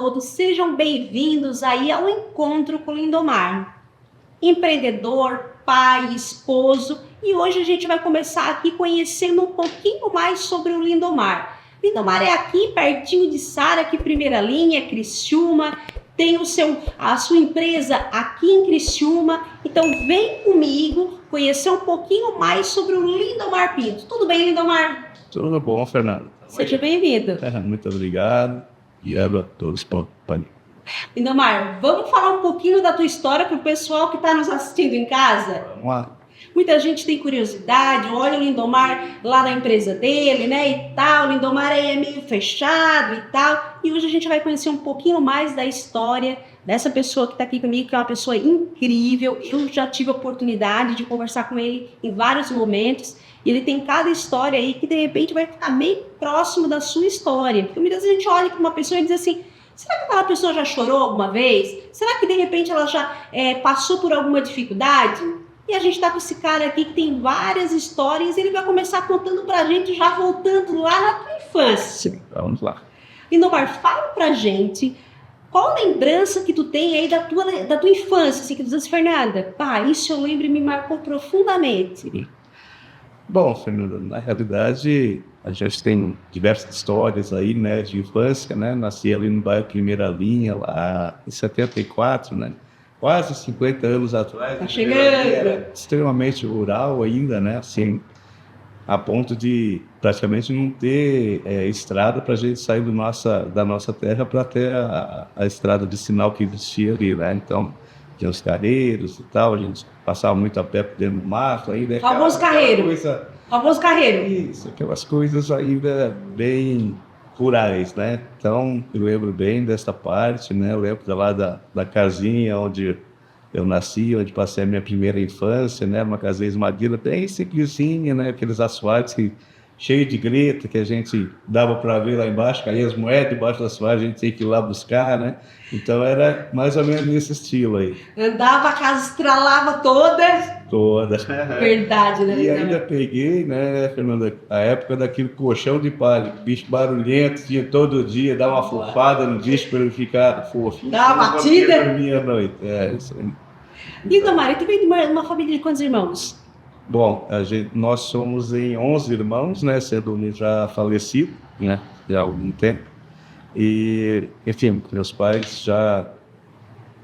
todos, sejam bem-vindos aí ao Encontro com o Lindomar. Empreendedor, pai, esposo, e hoje a gente vai começar aqui conhecendo um pouquinho mais sobre o Lindomar. Lindomar é aqui pertinho de Sara, aqui primeira linha, Criciúma, tem a sua empresa aqui em Criciúma, então vem comigo conhecer um pouquinho mais sobre o Lindomar Pinto. Tudo bem, Lindomar? Tudo bom, Fernando. Seja bem-vindo. Muito obrigado e a todos. Lindomar, vamos falar um pouquinho da tua história para o pessoal que está nos assistindo em casa? Vamos lá. Muita gente tem curiosidade, olha o Lindomar lá na empresa dele, né, e tal, o Lindomar aí é meio fechado e tal, e hoje a gente vai conhecer um pouquinho mais da história dessa pessoa que está aqui comigo, que é uma pessoa incrível. Eu já tive a oportunidade de conversar com ele em vários momentos, e ele tem cada história aí que de repente vai ficar meio próximo da sua história, porque muitas vezes a gente olha para uma pessoa e diz assim: será que aquela pessoa já chorou alguma vez? Será que de repente ela já passou por alguma dificuldade? E a gente está com esse cara aqui que tem várias histórias e ele vai começar contando pra gente, já voltando lá na tua infância. Vamos lá. Lindomar, fala pra gente qual a lembrança que tu tem aí da tua infância, assim, que tu diz assim: Fernanda, isso eu lembro e me marcou profundamente. Bom, Fernanda, na realidade a gente tem diversas histórias aí, né, de infância, né? Nasci ali no bairro Primeira Linha, lá em 74, né? Quase 50 anos atrás. Tá chegando. Era extremamente rural ainda, né? Assim, a ponto de praticamente não ter estrada para a gente sair da nossa terra para ter a estrada de sinal que existia ali, né? Então, tinha os carreiros e tal, a gente passava muito a pé dentro do mato ainda. Famoso carreiro. Famoso carreiro. Isso, aquelas coisas ainda bem rurais, né? Então, eu lembro bem dessa parte, né? Eu lembro lá da casinha onde eu nasci, onde passei a minha primeira infância, né? Uma casinha de madeira bem simplesinha, né? Aqueles asfaltos cheios de greta que a gente dava para ver lá embaixo, caía as moedas debaixo do asfalto, a gente tinha que ir lá buscar, né? Então, era mais ou menos nesse estilo aí. Andava, a casa estralava toda. Verdade, né? E ainda peguei, né, Fernanda, a época daquele colchão de palha, bicho barulhento, tinha todo dia, dar uma fofada no bicho para ele ficar fofo. Dá uma batida? Dormia à noite, isso aí. Lindomar, tu veio de uma família de quantos irmãos? Bom, nós somos em 11 irmãos, né, sendo um já falecido, né, já há algum tempo. E, enfim, meus pais já...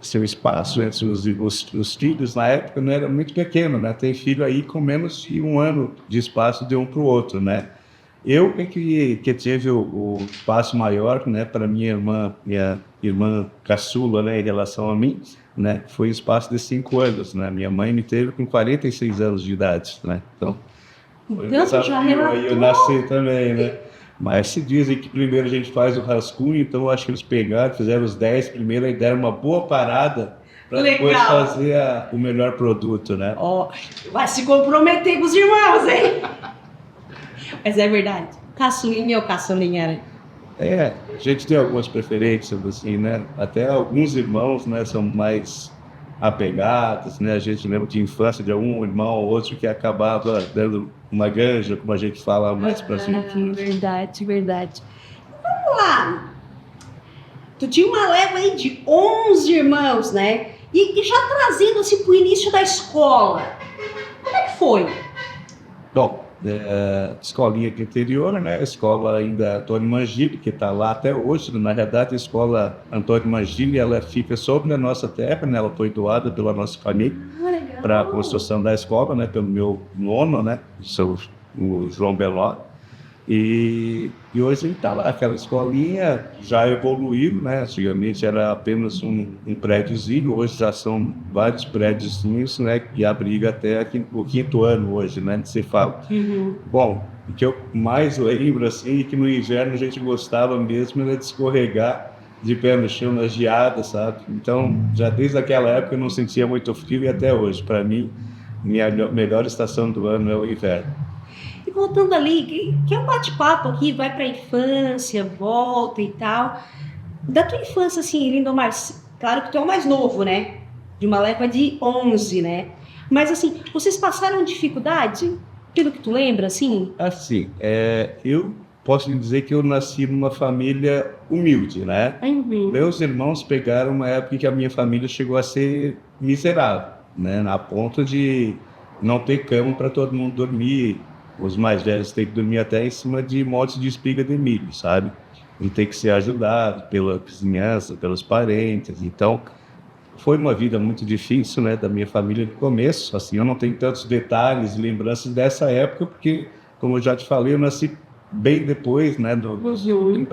seu espaço entre os filhos na época não era muito pequeno, né? Tem filho aí com menos de 1 ano de espaço de um para o outro, né? Eu que tive o espaço maior, né, para minha irmã caçula, né, em relação a mim, né, foi um espaço de 5 anos, né? Minha mãe me teve com 46 anos de idade, né? Então aí eu nasci também, né? Mas se dizem que primeiro a gente faz o rascunho, então eu acho que eles pegaram, fizeram os 10 primeiro e deram uma boa parada para depois fazer o melhor produto, né? Vai se comprometer com os irmãos, hein? Mas é verdade. Caçulinha ou caçulinha? A gente tem algumas preferências, assim, né? Até alguns irmãos, né, são mais apegados, né? A gente lembra de infância de algum irmão ou outro que acabava dando uma ganja, como a gente fala mais pra cima. Verdade. Vamos lá. Tu tinha uma leva aí de 11 irmãos, né? E já trazendo assim pro início da escola. Como é que foi? Bom, escolinha aqui interior, né? A escola ainda Antônio Mangini, que está lá até hoje. Na verdade, a escola Antônio Mangini, ela fica sobre a nossa terra, né? Ela foi doada pela nossa família para a construção da escola, né? Pelo meu nono, né? O João Beló. E hoje ele está lá. Aquela escolinha já evoluiu, né? Antigamente era apenas um prédiozinho, hoje já são vários prédiozinhos, né? Que abriga até o 5º ano hoje, né? Se fala. Bom, o que eu mais lembro, assim, é que no inverno a gente gostava mesmo era de escorregar de pé no chão nas geadas, sabe? Então, já desde aquela época eu não sentia muito frio e até hoje. Para mim, minha melhor estação do ano é o inverno. E voltando ali, que é um bate-papo aqui, vai para a infância, volta e tal. Da tua infância, assim, Lindomar, claro que tu é o mais novo, né? De uma leva de 11, né? Mas, assim, vocês passaram dificuldade? Pelo que tu lembra, assim? Assim, eu posso lhe dizer que eu nasci numa família humilde, né? Uhum. Meus irmãos pegaram uma época em que a minha família chegou a ser miserável, né? Na ponta de não ter cama para todo mundo dormir. Os mais velhos têm que dormir até em cima de montes de espiga de milho, sabe? E tem que ser ajudado pela vizinhança, pelos parentes. Então, foi uma vida muito difícil, né, da minha família no começo. Assim, eu não tenho tantos detalhes e lembranças dessa época, porque, como eu já te falei, eu nasci bem depois, né, Uhum.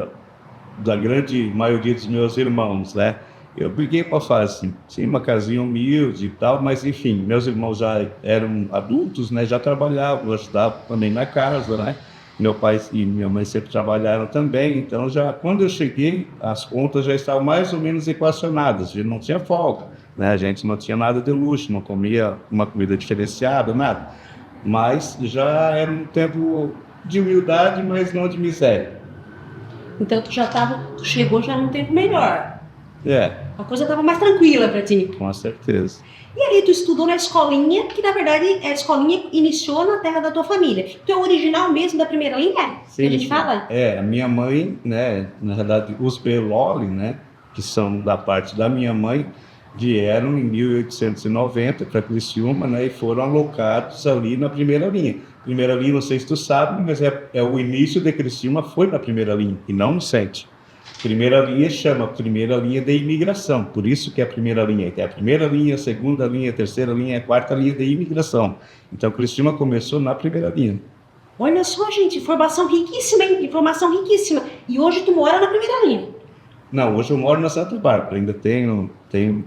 da grande maioria dos meus irmãos, né? Eu briguei com a fase, sim, uma casinha humilde e tal, mas enfim, meus irmãos já eram adultos, né? Já trabalhavam, ajudavam também na casa, né? Meu pai e minha mãe sempre trabalharam também, então já quando eu cheguei, as contas já estavam mais ou menos equacionadas, a gente não tinha folga, né? A gente não tinha nada de luxo, não comia uma comida diferenciada, nada. Mas já era um tempo de humildade, mas não de miséria. Então tu chegou já num tempo melhor. É, A coisa estava mais tranquila para ti. com certeza. E aí tu estudou na escolinha, que na verdade a escolinha iniciou na terra da tua família. Tu é original mesmo da primeira linha? Sim, Que a gente sim. fala? É, a minha mãe, né, na verdade, os Beloli, né, que são da parte da minha mãe, vieram em 1890 para Criciúma, né, e foram alocados ali na primeira linha. Primeira linha, não sei se tu sabe, mas é o início de Criciúma foi na primeira linha, e não no centro. Primeira linha chama primeira linha de imigração, por isso que é a primeira linha. Tem a primeira linha, a segunda linha, a terceira linha, a quarta linha de imigração. Então, Criciúma começou na primeira linha. Olha só, gente, informação riquíssima, hein? Informação riquíssima. E hoje tu mora na primeira linha. Não, hoje eu moro na Santa Bárbara, ainda tenho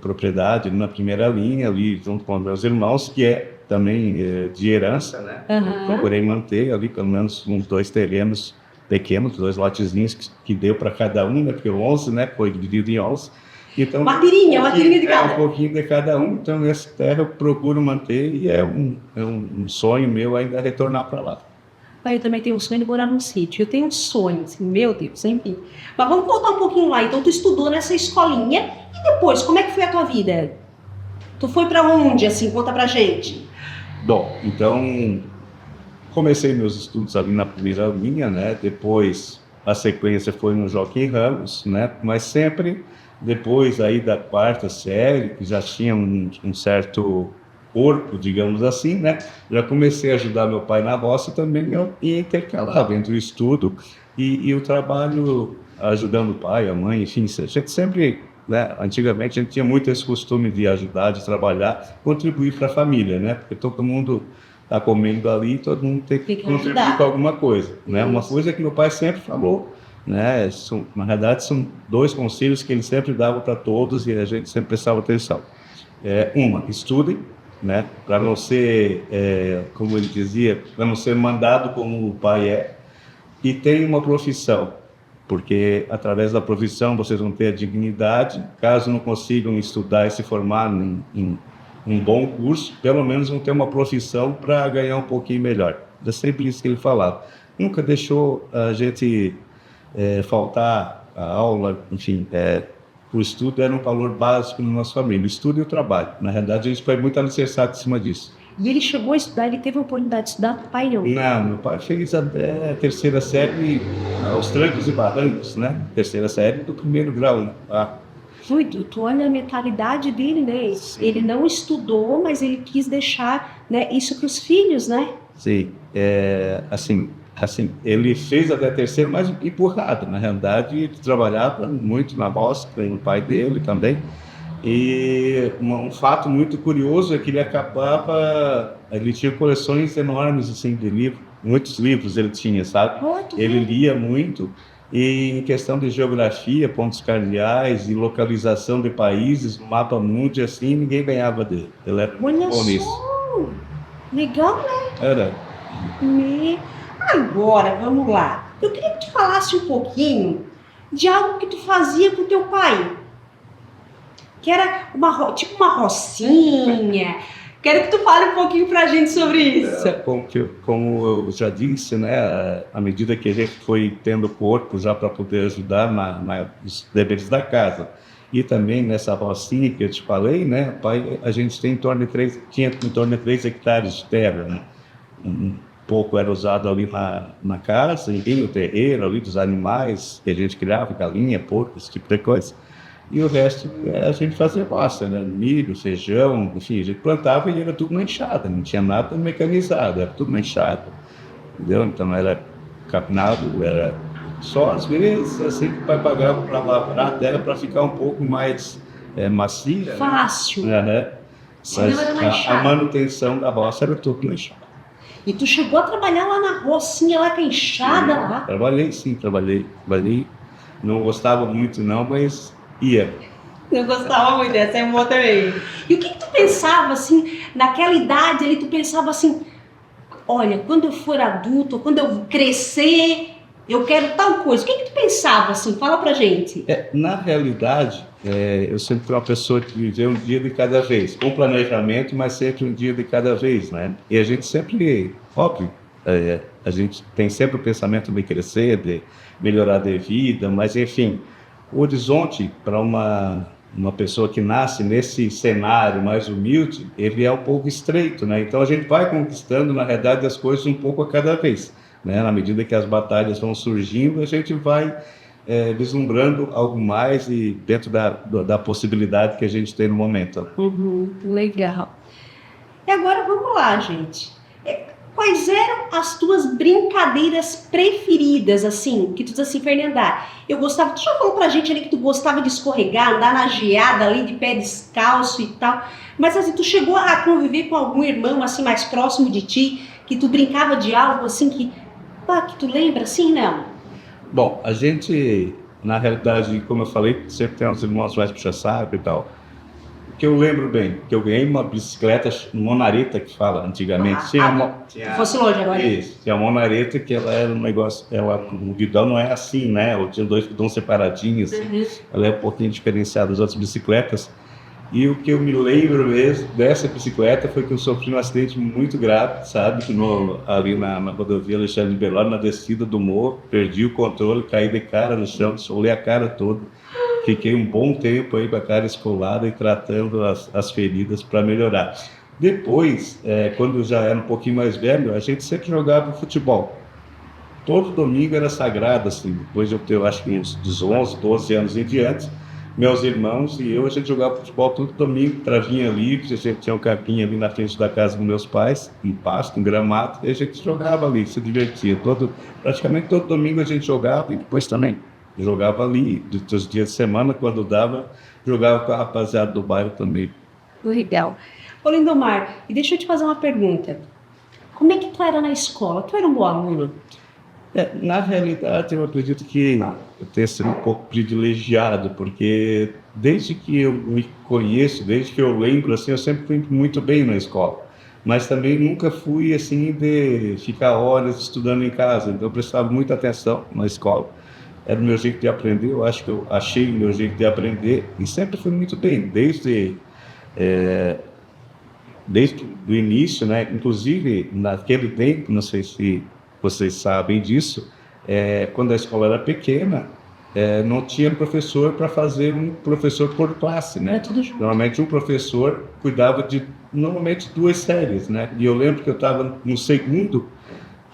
propriedade ali na primeira linha, ali junto com meus irmãos, que é também de herança, né? Aham. Procurei manter ali pelo menos uns 2 terrenos pequenos, 2 lotezinhos que deu para cada um, né? Porque 11, né? Foi dividido em 11. Então, Uma tirinha de cada. um pouquinho de cada um. Então, essa terra eu procuro manter e é um sonho meu ainda retornar para lá. Pai, eu também tenho um sonho de morar num sítio. Eu tenho um sonho, assim, meu Deus, enfim. Mas vamos voltar um pouquinho lá. Então, tu estudou nessa escolinha e depois, como é que foi a tua vida? Tu foi pra onde, assim? Conta pra gente. Bom, então comecei meus estudos ali na primeira linha, né? Depois a sequência foi no Joaquim Ramos, né? Mas sempre depois aí da quarta série, que já tinha um certo corpo, digamos assim, né? Já comecei a ajudar meu pai na roça também, eu ia intercalava entre o estudo e o trabalho ajudando o pai, a mãe, enfim, a gente sempre, né? Antigamente a gente tinha muito esse costume de ajudar, de trabalhar, contribuir para a família, né? Porque todo mundo está comendo ali, todo mundo tem que contribuir ajudar. com alguma coisa, né? Uma Isso. coisa que meu pai sempre falou, né? Na verdade, são 2 conselhos que ele sempre dava para todos e a gente sempre prestava atenção. Estudem, né? Para não ser, como ele dizia, para não ser mandado como o pai é, e tenha uma profissão, porque através da profissão vocês vão ter a dignidade. Caso não consigam estudar e se formar em um bom curso, pelo menos vão ter uma profissão para ganhar um pouquinho melhor. É sempre isso que ele falava. Nunca deixou a gente faltar a aula, enfim, o estudo era um valor básico na nossa família, o estudo e o trabalho. Na realidade, a gente foi muito alicerçado em cima disso. E ele chegou a estudar, ele teve a oportunidade de estudar, pai não. Não, meu pai fez até a terceira série, aos trancos e barrancos, né? Terceira série do primeiro grau, né? Doido, tu olha a mentalidade dele, né? Sim. Ele não estudou, mas ele quis deixar, né, isso para os filhos, né? Sim, assim, ele fez até a terceira, mas empurrado. Na realidade, ele trabalhava muito na roça, com o pai dele também. E um fato muito curioso é que ele tinha coleções enormes assim de livros, muitos livros ele tinha, sabe? Ele lia muito. E em questão de geografia, pontos cardeais e localização de países, mapa mundi, assim, ninguém ganhava dele. Ele era Olha bom nisso. só! Legal, né? Era. Agora, vamos lá. Eu queria que tu falasse um pouquinho de algo que tu fazia com teu pai. Que era tipo uma rocinha. Quero que tu fale um pouquinho pra gente sobre isso. Como eu já disse, né, à medida que a gente foi tendo corpo já para poder ajudar nos deveres da casa, e também nessa rocinha que eu te falei, né, pai, a gente tinha em torno de 3 hectares de terra, né, pouco era usado ali na casa, e no terreiro, ali dos animais que a gente criava, galinha, porco, esse tipo de coisa. E o resto a gente fazia roça, né? Milho, feijão, enfim, a gente plantava e era tudo na enxada, não tinha nada mecanizado, era tudo na enxada, entendeu? Então era capinado, era só às vezes assim que o pai pagava para lavrar a terra para ficar um pouco mais macia. Fácil. Né? Mas a manutenção da roça era tudo na enxada. E tu chegou a trabalhar lá na rocinha, lá com a enxada lá? Trabalhei. Não gostava muito não, mas ia. Eu gostava muito dessa, é boa também. E o que tu pensava, assim, naquela idade ali, tu pensava assim, olha, quando eu for adulto, quando eu crescer, eu quero tal coisa. O que tu pensava, assim? Fala pra gente. Na realidade, eu sempre fui uma pessoa que viveu um dia de cada vez, com planejamento, mas sempre um dia de cada vez, né? E a gente sempre, óbvio, a gente tem sempre o pensamento de crescer, de melhorar de vida, mas enfim, o horizonte para uma pessoa que nasce nesse cenário mais humilde, ele é um pouco estreito, né? Então a gente vai conquistando, na realidade, as coisas um pouco a cada vez, né? Na medida que as batalhas vão surgindo, a gente vai vislumbrando algo mais e dentro da possibilidade que a gente tem no momento. Legal. E agora vamos lá, gente. Quais eram as tuas brincadeiras preferidas, assim, que tu diz assim, Fernanda, eu gostava, tu já falou pra gente ali que tu gostava de escorregar, andar na geada ali de pé descalço e tal, mas assim, tu chegou a conviver com algum irmão, assim, mais próximo de ti, que tu brincava de algo, assim, que tu lembra, assim, não? Bom, a gente, na realidade, como eu falei, sempre tem uns irmãos mais puxa-saco e tal. O que eu lembro bem, que eu ganhei uma bicicleta monareta, que fala antigamente. Fosse longe agora. Isso, tinha a monareta, que ela era um negócio, o guidão não é assim, né? Ou tinha 2 guidões separadinhos, ela é um pouquinho diferenciada das outras bicicletas. E o que eu me lembro mesmo dessa bicicleta foi que eu sofri um acidente muito grave, sabe? Ali na rodovia Alexandre de Belório, na descida do morro, perdi o controle, caí de cara no chão, solei a cara toda. Fiquei um bom tempo aí com a cara esfolada e tratando as feridas para melhorar. Depois, quando eu já era um pouquinho mais velho, a gente sempre jogava futebol. Todo domingo era sagrado, assim. Depois de eu ter, acho que uns 11, 12 anos em diante, meus irmãos e eu, a gente jogava futebol todo domingo, travinha livre, a gente tinha um campinho ali na frente da casa dos meus pais, um pasto, um gramado, e a gente jogava ali, se divertia. Praticamente todo domingo a gente jogava, e depois também jogava ali, dos dias de semana, quando dava, jogava com a rapaziada do bairro também. Legal. Ô Lindomar, e deixa eu te fazer uma pergunta. Como é que tu era na escola? Tu era um bom aluno? Na realidade, eu acredito que eu tenho sido um pouco privilegiado, porque desde que eu me conheço, desde que eu lembro, assim, eu sempre fui muito bem na escola. Mas também nunca fui, assim, de ficar horas estudando em casa. Então, eu prestava muita atenção na escola. Era o meu jeito de aprender, eu acho que eu achei o meu jeito de aprender. E sempre fui muito bem, desde o início, né? Inclusive, naquele tempo, não sei se vocês sabem disso, quando a escola era pequena, não tinha professor para fazer um professor por classe, né? Normalmente um professor cuidava de, normalmente, 2 séries, né? E eu lembro que eu estava no segundo,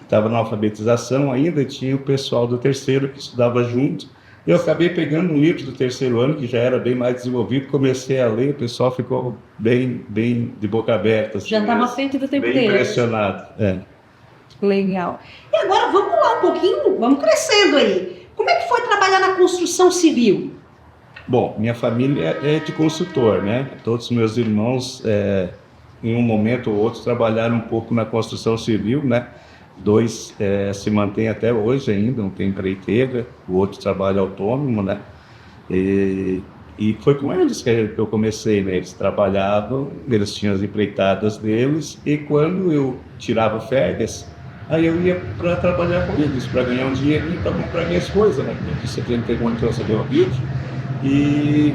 estava na alfabetização ainda, e tinha o pessoal do terceiro que estudava junto. Eu acabei pegando um livro do terceiro ano, que já era bem mais desenvolvido, comecei a ler, o pessoal ficou bem de boca aberta. Assim, já estava à frente do tempo dele. Impressionado, Legal. E agora vamos lá um pouquinho, vamos crescendo aí. Como é que foi trabalhar na construção civil? Bom, minha família é de construtor, né? Todos os meus irmãos, em um momento ou outro, trabalharam um pouco na construção civil, né? 2 se mantêm até hoje ainda, um tem empreiteira, o outro trabalha autônomo, né? E foi com eles que eu comecei, né? Eles trabalhavam, eles tinham as empreitadas deles, e quando eu tirava férias, aí eu ia para trabalhar com eles, para ganhar um dinheirinho para comprar minhas coisas, né? Porque você tem que ter condição de ouvir. E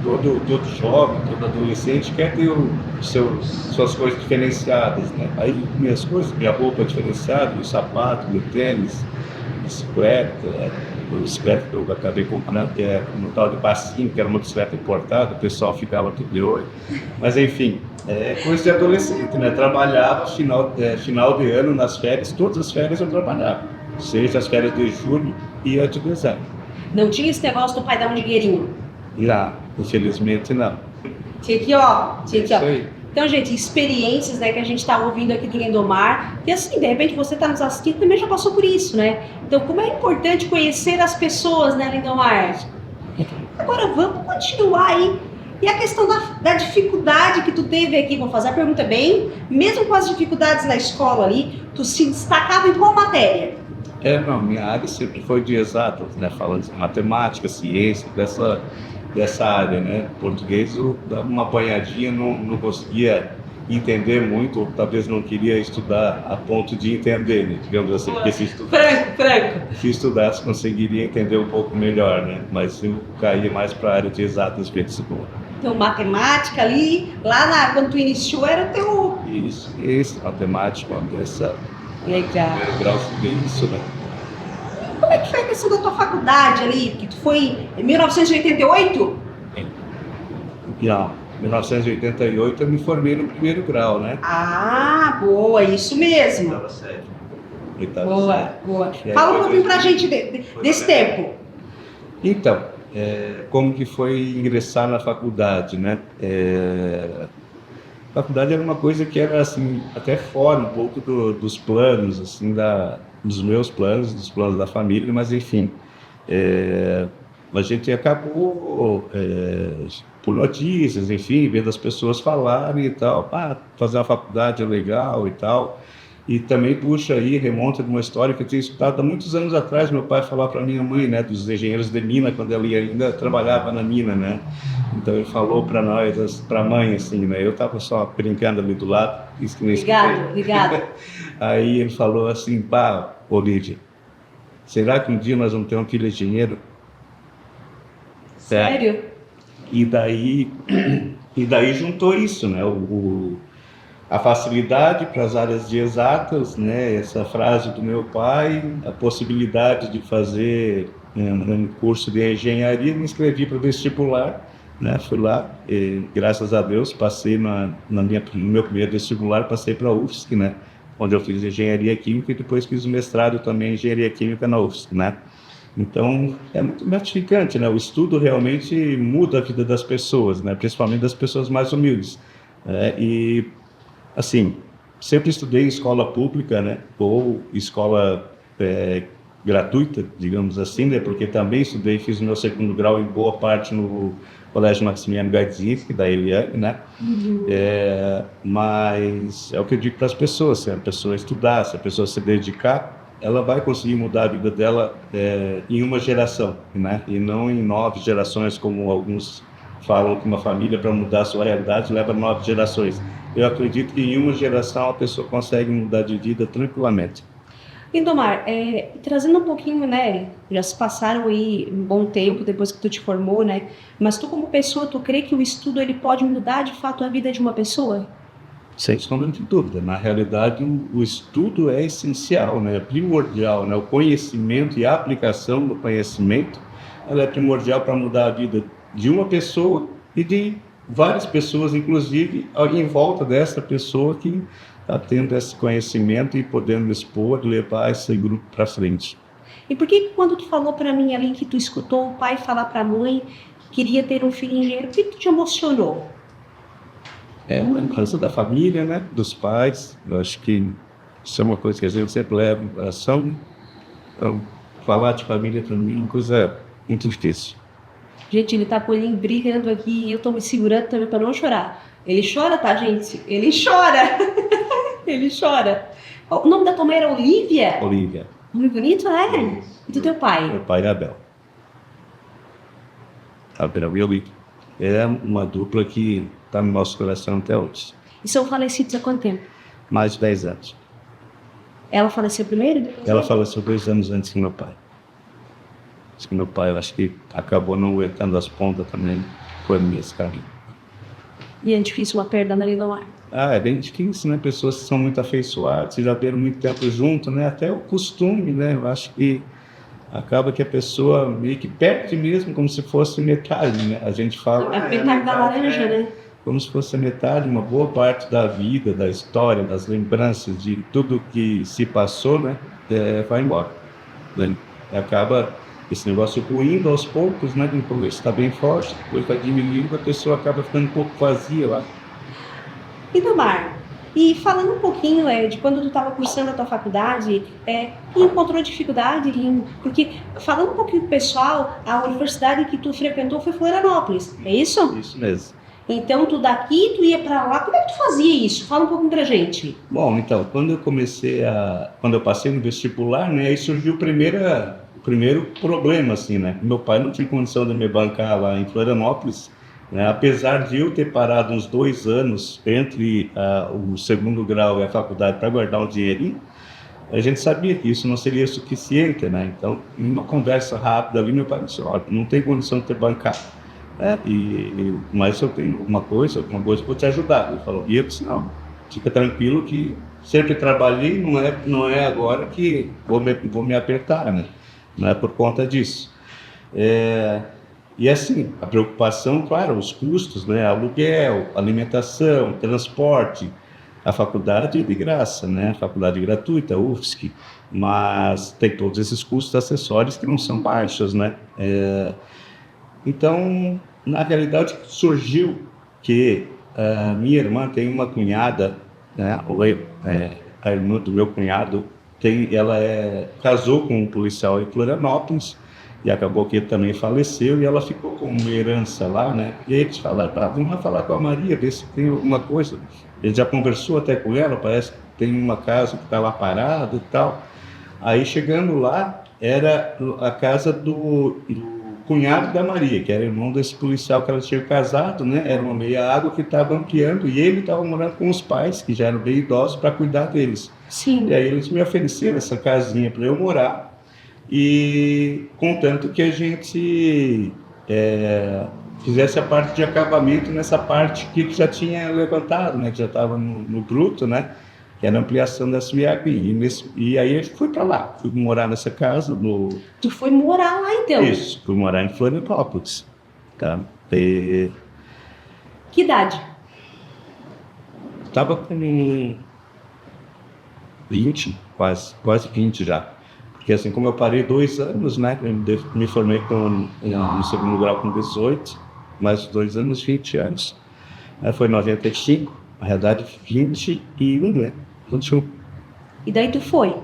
todo jovem, todo adolescente quer ter suas coisas diferenciadas, né? Aí minhas coisas, minha roupa diferenciada, meu sapato, meu tênis, bicicleta, bicicleta que eu acabei comprando, que é um tal de passinho, que era uma bicicleta importada, o pessoal ficava tudo de olho. Mas enfim, coisa de adolescente, né? Trabalhava final de ano, nas férias, todas as férias eu trabalhava. Seja as férias de julho e a de dezembro. Não tinha esse negócio do pai dar um dinheirinho? Não, infelizmente não. Tinha aqui, ó. Tinha aqui, ó. Isso aí. Então, gente, experiências, né, que a gente está ouvindo aqui do Lindomar, e assim, de repente você está nos assistindo também já passou por isso, né? Então, como é importante conhecer as pessoas, né, Lindomar? Agora vamos continuar aí. E a questão da dificuldade que tu teve aqui, vou fazer a pergunta bem, mesmo com as dificuldades na escola ali, tu se destacava em qual matéria? Não, minha área sempre foi de exatas, né? Falando de matemática, ciência, dessa área, né? Português eu dava uma apanhadinha, não conseguia entender muito, ou talvez não queria estudar a ponto de entender, né? Digamos assim, porque se estudasse conseguiria entender um pouco melhor, né? Mas eu caía mais para a área de exatas mesmo. Então, matemática ali, quando tu iniciou era o teu... Isso, matemática, essa... Legal. Grau de isso, né? Como é que foi a questão da tua faculdade ali? Que tu foi em 1988? Não, em 1988 eu me formei no primeiro grau, né? Ah, boa, isso mesmo. Boa. Fala um pouquinho pra gente desse tempo. Então, como que foi ingressar na faculdade, né? A faculdade era uma coisa que era assim, até fora um pouco dos planos, assim, dos meus planos, dos planos da família, mas enfim, a gente acabou por notícias, enfim, vendo as pessoas falarem e tal, fazer uma faculdade é legal e tal. E também puxa aí, remonta de uma história que eu tinha escutado há muitos anos atrás, meu pai falar para minha mãe, né, dos engenheiros de mina, quando ela ainda trabalhava na mina, né. Então ele falou para nós, para a mãe, assim, né, eu estava só brincando ali do lado. Obrigado. Aí ele falou assim, Olívia, será que um dia nós vamos ter um filho engenheiro? Sério? E daí juntou isso, né, a facilidade para as áreas de exatas, né? Essa frase do meu pai, a possibilidade de fazer um curso de engenharia, me inscrevi para o vestibular, né? Fui lá e, graças a Deus, passei no meu primeiro vestibular, passei para a UFSC, né? Onde eu fiz engenharia química e depois fiz o mestrado também em engenharia química na UFSC, né? Então, é muito gratificante, né? O estudo realmente muda a vida das pessoas, né? Principalmente das pessoas mais humildes, né? E assim, sempre estudei em escola pública, né? Ou escola gratuita, digamos assim, né? Porque também estudei, fiz o meu segundo grau em boa parte no Colégio Maximiliano Gardzic, da Eliane, né? Uhum. Mas é o que eu digo para as pessoas, se a pessoa estudar, se a pessoa se dedicar, ela vai conseguir mudar a vida dela em uma geração, né? E não em 9 gerações, como alguns falam que uma família, para mudar a sua realidade, leva 9 gerações. Eu acredito que em uma geração a pessoa consegue mudar de vida tranquilamente. Lindomar, trazendo um pouquinho, né, já se passaram aí um bom tempo depois que tu te formou, né, mas tu como pessoa, tu crê que o estudo ele pode mudar de fato a vida de uma pessoa? Sem sombra de dúvida. Na realidade, o estudo é essencial, né, é primordial, né, o conhecimento e a aplicação do conhecimento, ela é primordial para mudar a vida de uma pessoa e de várias pessoas, inclusive em volta dessa pessoa que está tendo esse conhecimento e podendo expor, levar esse grupo para frente. E por que quando tu falou para mim ali que tu escutou o pai falar para a mãe que queria ter um filho engenheiro, o que te emocionou? É uma coisa da família, né? Dos pais. Eu acho que isso é uma coisa que a gente sempre leva em coração. Então, falar de família para mim é uma coisa muito difícil. Gente, ele tá com ele brincando aqui e eu tô me segurando também para não chorar. Ele chora, tá, gente? Ele chora! Ele chora. O nome da tua mãe era Olívia? Olívia. Nome bonito, né? E do teu pai? Meu pai é Abel. Abel e Olívia. É uma dupla que está no nosso coração até hoje. E são falecidos há quanto tempo? Mais de 10 anos. Ela faleceu primeiro? Ela faleceu 2 anos antes do meu pai. Acho que meu pai, eu acho que acabou não aguentando as pontas também, foi esse caminho. E é difícil uma perda na Lindomar? É bem difícil, né? Pessoas que são muito afeiçoadas, já viveram muito tempo junto, né? Até o costume, né? Eu acho que acaba que a pessoa meio que perde mesmo como se fosse metade, né? A gente fala... A metade da laranja, né? Como se fosse metade, uma boa parte da vida, da história, das lembranças, de tudo que se passou, né? Vai embora. Né? Acaba esse negócio ruindo aos poucos, né? No começo está bem forte, depois vai diminuindo, a pessoa acaba ficando um pouco vazia lá. Itamar, e falando um pouquinho de quando tu estava cursando a tua faculdade, encontrou dificuldade porque, falando um pouquinho pro pessoal, a universidade que tu frequentou foi Florianópolis, é isso? Isso mesmo. Então, tu daqui, tu ia para lá, como é que tu fazia isso? Fala um pouquinho pra gente. Bom, então, quando eu passei no vestibular, né, aí surgiu o primeiro problema, assim, né? Meu pai não tinha condição de me bancar lá em Florianópolis, né? Apesar de eu ter parado uns 2 anos entre o segundo grau e a faculdade para guardar um dinheirinho, a gente sabia que isso não seria suficiente, né? Então, em uma conversa rápida ali, meu pai disse, olha, não tem condição de te bancar. Mas eu tenho alguma coisa que vou te ajudar. Ele falou, e eu disse, não, fica tranquilo que sempre trabalhei, não é agora que vou me apertar, né? Não é por conta disso. E assim, a preocupação, claro, os custos, né? Aluguel, alimentação, transporte, a faculdade é de graça, né? A faculdade gratuita, UFSC, mas tem todos esses custos acessórios que não são baixos, né? Então, na realidade, surgiu que minha irmã tem uma cunhada, né, a irmã do meu cunhado, ela casou com um policial em Florianópolis e acabou que ele também faleceu e ela ficou com uma herança lá, né? E aí eles falaram, vamos lá falar com a Maria, ver se tem alguma coisa. Ele já conversou até com ela, parece que tem uma casa que está lá parada e tal. Aí, chegando lá, era a casa do cunhado da Maria, que era irmão desse policial que ela tinha casado, né? Era uma meia-água que estava ampliando e ele estava morando com os pais, que já eram bem idosos, para cuidar deles. Sim. E aí eles me ofereceram essa casinha para eu morar, e contanto que a gente fizesse a parte de acabamento nessa parte que já tinha levantado, né? Que já estava no bruto, né? Que era a ampliação da SBAB. E aí eu fui para lá, fui morar nessa casa. Tu foi morar lá, então? Isso, fui morar em Florianópolis. Tá? Que idade? Estava com 20, quase 20 já. Porque assim, como eu parei 2 anos, né? Eu me formei no segundo grau com 18, mais 2 anos, 20 anos. Aí foi em 95, na realidade 21, né? E daí tu foi?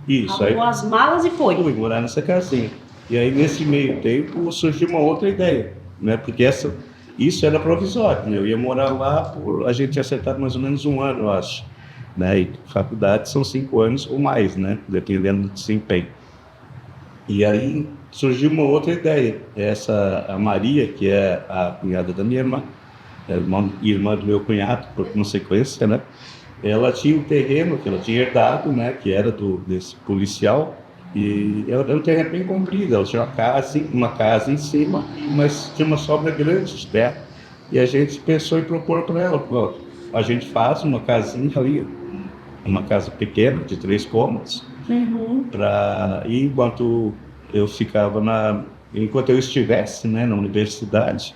Isso. Arrumou as malas e foi? Fui morar nessa casinha. E aí, nesse meio tempo, surgiu uma outra ideia, né? Porque isso era provisório, né? Eu ia morar lá, a gente tinha acertado mais ou menos 1 ano, eu acho. Né? E faculdade são 5 anos ou mais, né? Dependendo do desempenho. E aí surgiu uma outra ideia. A Maria, que é a cunhada da minha irmã, irmã do meu cunhado, por consequência, né? Ela tinha um terreno que ela tinha herdado, né? Que era desse policial, e era um terreno bem comprido. Ela tinha uma casa em cima, mas tinha uma sobra grande, né? E a gente pensou em propor para ela, a gente faz uma casinha ali, uma casa pequena, de 3 cômodos, e enquanto eu estivesse, né, na universidade,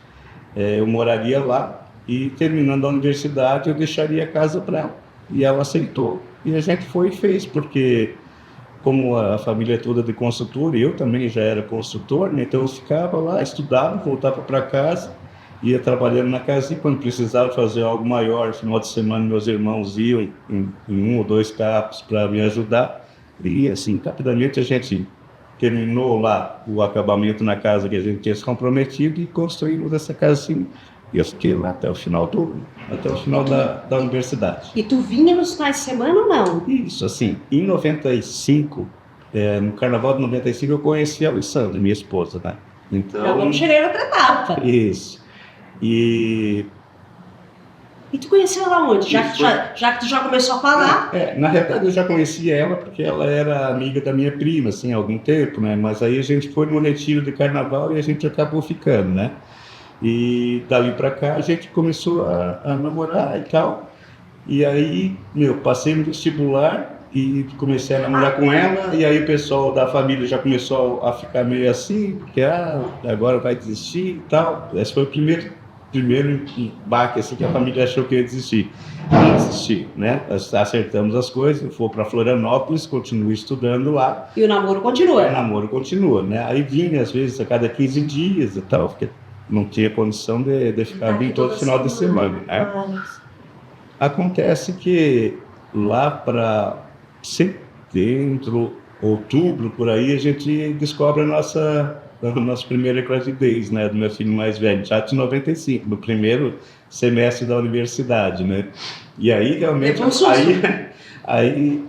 eu moraria lá, e terminando a universidade eu deixaria a casa para ela. E ela aceitou. E a gente foi e fez, porque como a família é toda de construtor, e eu também já era construtor, né, então eu ficava lá, estudava, voltava para casa, ia trabalhando na casa, e quando precisava fazer algo maior, no final de semana meus irmãos iam em 1 ou 2 carros para me ajudar. E assim, rapidamente a gente terminou lá o acabamento na casa que a gente tinha se comprometido e construímos essa casinha. E eu fiquei lá até o final da universidade. E tu vinha nos finais de semana ou não? Isso, assim, em 95, no carnaval de 95, eu conheci a Alessandra, minha esposa, né? Então, Já vamos chegar em outra etapa. Isso. E tu conheceu ela onde? Já que tu já começou a falar? Na realidade, eu já conhecia ela porque ela era amiga da minha prima, assim, há algum tempo, né? Mas aí a gente foi no retiro de carnaval e a gente acabou ficando, né? E dali pra cá a gente começou a namorar e tal. E aí, passei no vestibular e comecei a namorar com ela, e aí o pessoal da família já começou a ficar meio assim, porque agora vai desistir e tal. Esse foi o primeiro baque assim, que a família achou que ia desistir. Não desistir, né? Acertamos as coisas, fui para Florianópolis, continuo estudando lá. E o namoro continua? O namoro continua, né? Aí vinha, às vezes, a cada 15 dias e tal, porque não tinha condição de ficar bem todo final de semana, né? Acontece que lá para setembro, outubro, por aí, a gente descobre a nossa primeira gravidez, né, do meu filho mais velho, já de 95, no primeiro semestre da universidade, né? E aí, realmente, aí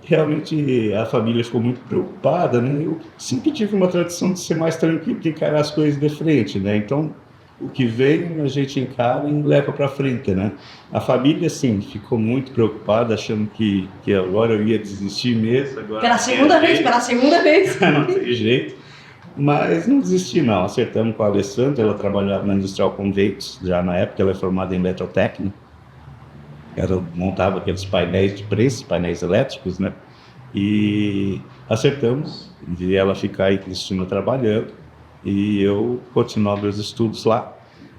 realmente a família ficou muito preocupada, né? Eu sempre tive uma tradição de ser mais tranquilo, de encarar as coisas de frente, né? Então, o que vem a gente encara e leva para frente, né? A família, sim, ficou muito preocupada, achando que agora eu ia desistir mesmo. Agora pela segunda vez. Não tem jeito. Mas não desisti, não. Acertamos com a Alessandra, ela trabalhava na Industrial Conveitos, já na época ela é formada em eletrotécnica. Ela montava aqueles painéis de preço, painéis elétricos, né? E acertamos de ela ficar aí em Cristina trabalhando e eu continuar meus estudos lá.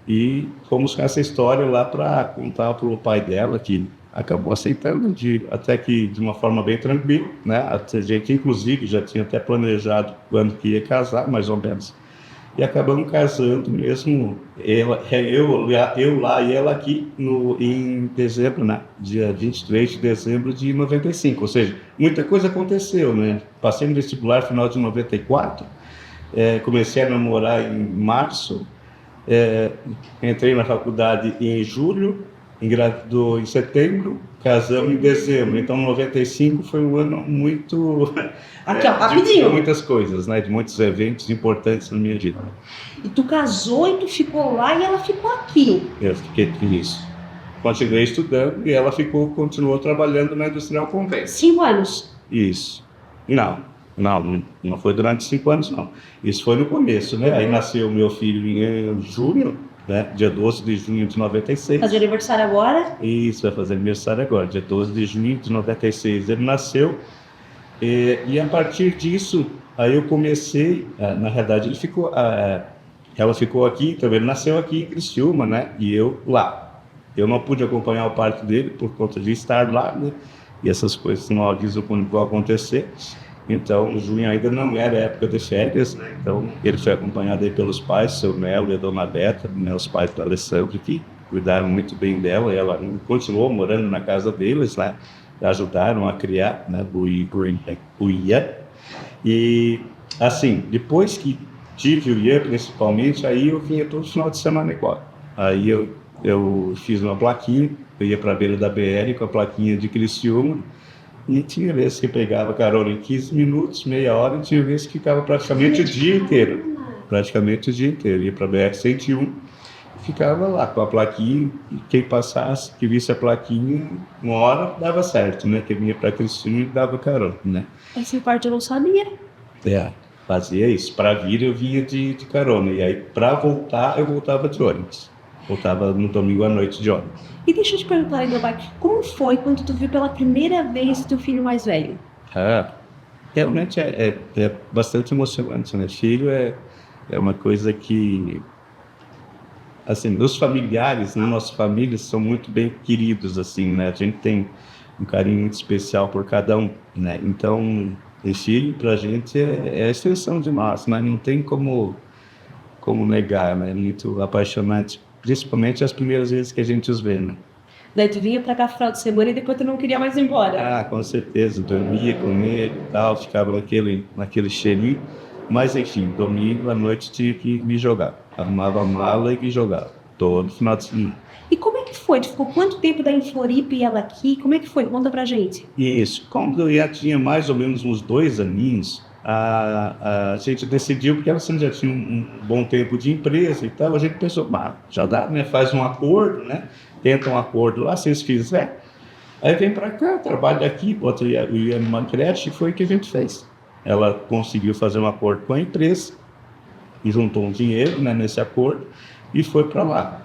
E fomos com essa história lá para contar para o pai dela, que acabou aceitando, até que de uma forma bem tranquila, né? A gente, inclusive, já tinha até planejado quando que ia casar, mais ou menos. E acabamos casando mesmo, eu lá e ela aqui, em dezembro, né? Dia 23 de dezembro de 95. Ou seja, muita coisa aconteceu, né? Passei no vestibular final de 94, comecei a namorar em março, entrei na faculdade em julho, engravidou em setembro, casamos em dezembro. Então, 95 foi um ano muito... Aqui, ó, rapidinho. De muitas coisas, né? De muitos eventos importantes na minha vida. E tu casou e tu ficou lá e ela ficou aqui. Eu fiquei nisso. Continuei estudando e ela continuou trabalhando na Industrial Conveitos. 5 anos? Isso. Não foi durante 5 anos, não. Isso foi no começo, né? Aí nasceu meu filho em junho, né? Dia 12 de junho de 96. Fazer aniversário agora? Isso, vai fazer aniversário agora, dia 12 de junho de 96. Ele nasceu e a partir disso, aí eu comecei, na realidade, ela ficou aqui, então ele nasceu aqui em Criciúma, né? E eu lá. Eu não pude acompanhar o parto dele por conta de estar lá, né? E essas coisas não avisam quando vão acontecer. Então, junho ainda não era época de férias, né? Então ele foi acompanhado aí pelos pais, seu Nelo e a dona Beta, né? Os pais da Alessandra, que cuidaram muito bem dela. E ela continuou morando na casa deles, né? Ajudaram a criar, né? O Ian. E assim, depois que tive o Ian, principalmente, aí eu vinha todo final de semana igual. Aí eu fiz uma plaquinha, eu ia para a beira da BR com a plaquinha de Criciúma. E tinha vezes que pegava carona em 15 minutos, meia hora, e tinha vezes que ficava praticamente o dia inteiro. Ia para a BR-101, ficava lá com a plaquinha, e quem passasse, que visse a plaquinha, uma hora dava certo, né? Quem vinha para Cristina e dava carona, né? Essa parte eu não sabia. Fazia isso. Para vir eu vinha de carona, e aí para voltar eu voltava de ônibus. Voltava no domingo à noite de ônibus. E deixa eu te perguntar, Lindomar, como foi quando tu viu pela primeira vez teu filho mais velho? Realmente é bastante emocionante, né? Filho é uma coisa que, assim, os familiares, né? Nossas famílias são muito bem queridos, assim, né? A gente tem um carinho muito especial por cada um, né? Então, esse filho pra gente é a extensão de nós, né? Não tem como negar, né? É muito apaixonante. Principalmente as primeiras vezes que a gente os vê, né? Daí tu vinha pra cá no final de semana e depois tu não queria mais ir embora? Com certeza. Dormia com ele e tal, ficava naquele cheirinho. Mas, enfim, domingo à noite tinha que me jogar. Arrumava a mala e me jogava. Todo final de semana. E como é que foi? Tu ficou quanto tempo daí em Floripa e ela aqui? Como é que foi? Conta pra gente. Isso. Quando eu já tinha mais ou menos uns 2 aninhos, a gente decidiu, porque ela já tinha um bom tempo de empresa e tal, a gente pensou, já dá, né? Faz um acordo, né? Tenta um acordo lá, se eles fizerem. Aí vem para cá, trabalha aqui, bota o Ian numa creche, e foi o que a gente fez. Ela conseguiu fazer um acordo com a empresa, e juntou um dinheiro, né, nesse acordo, e foi para lá.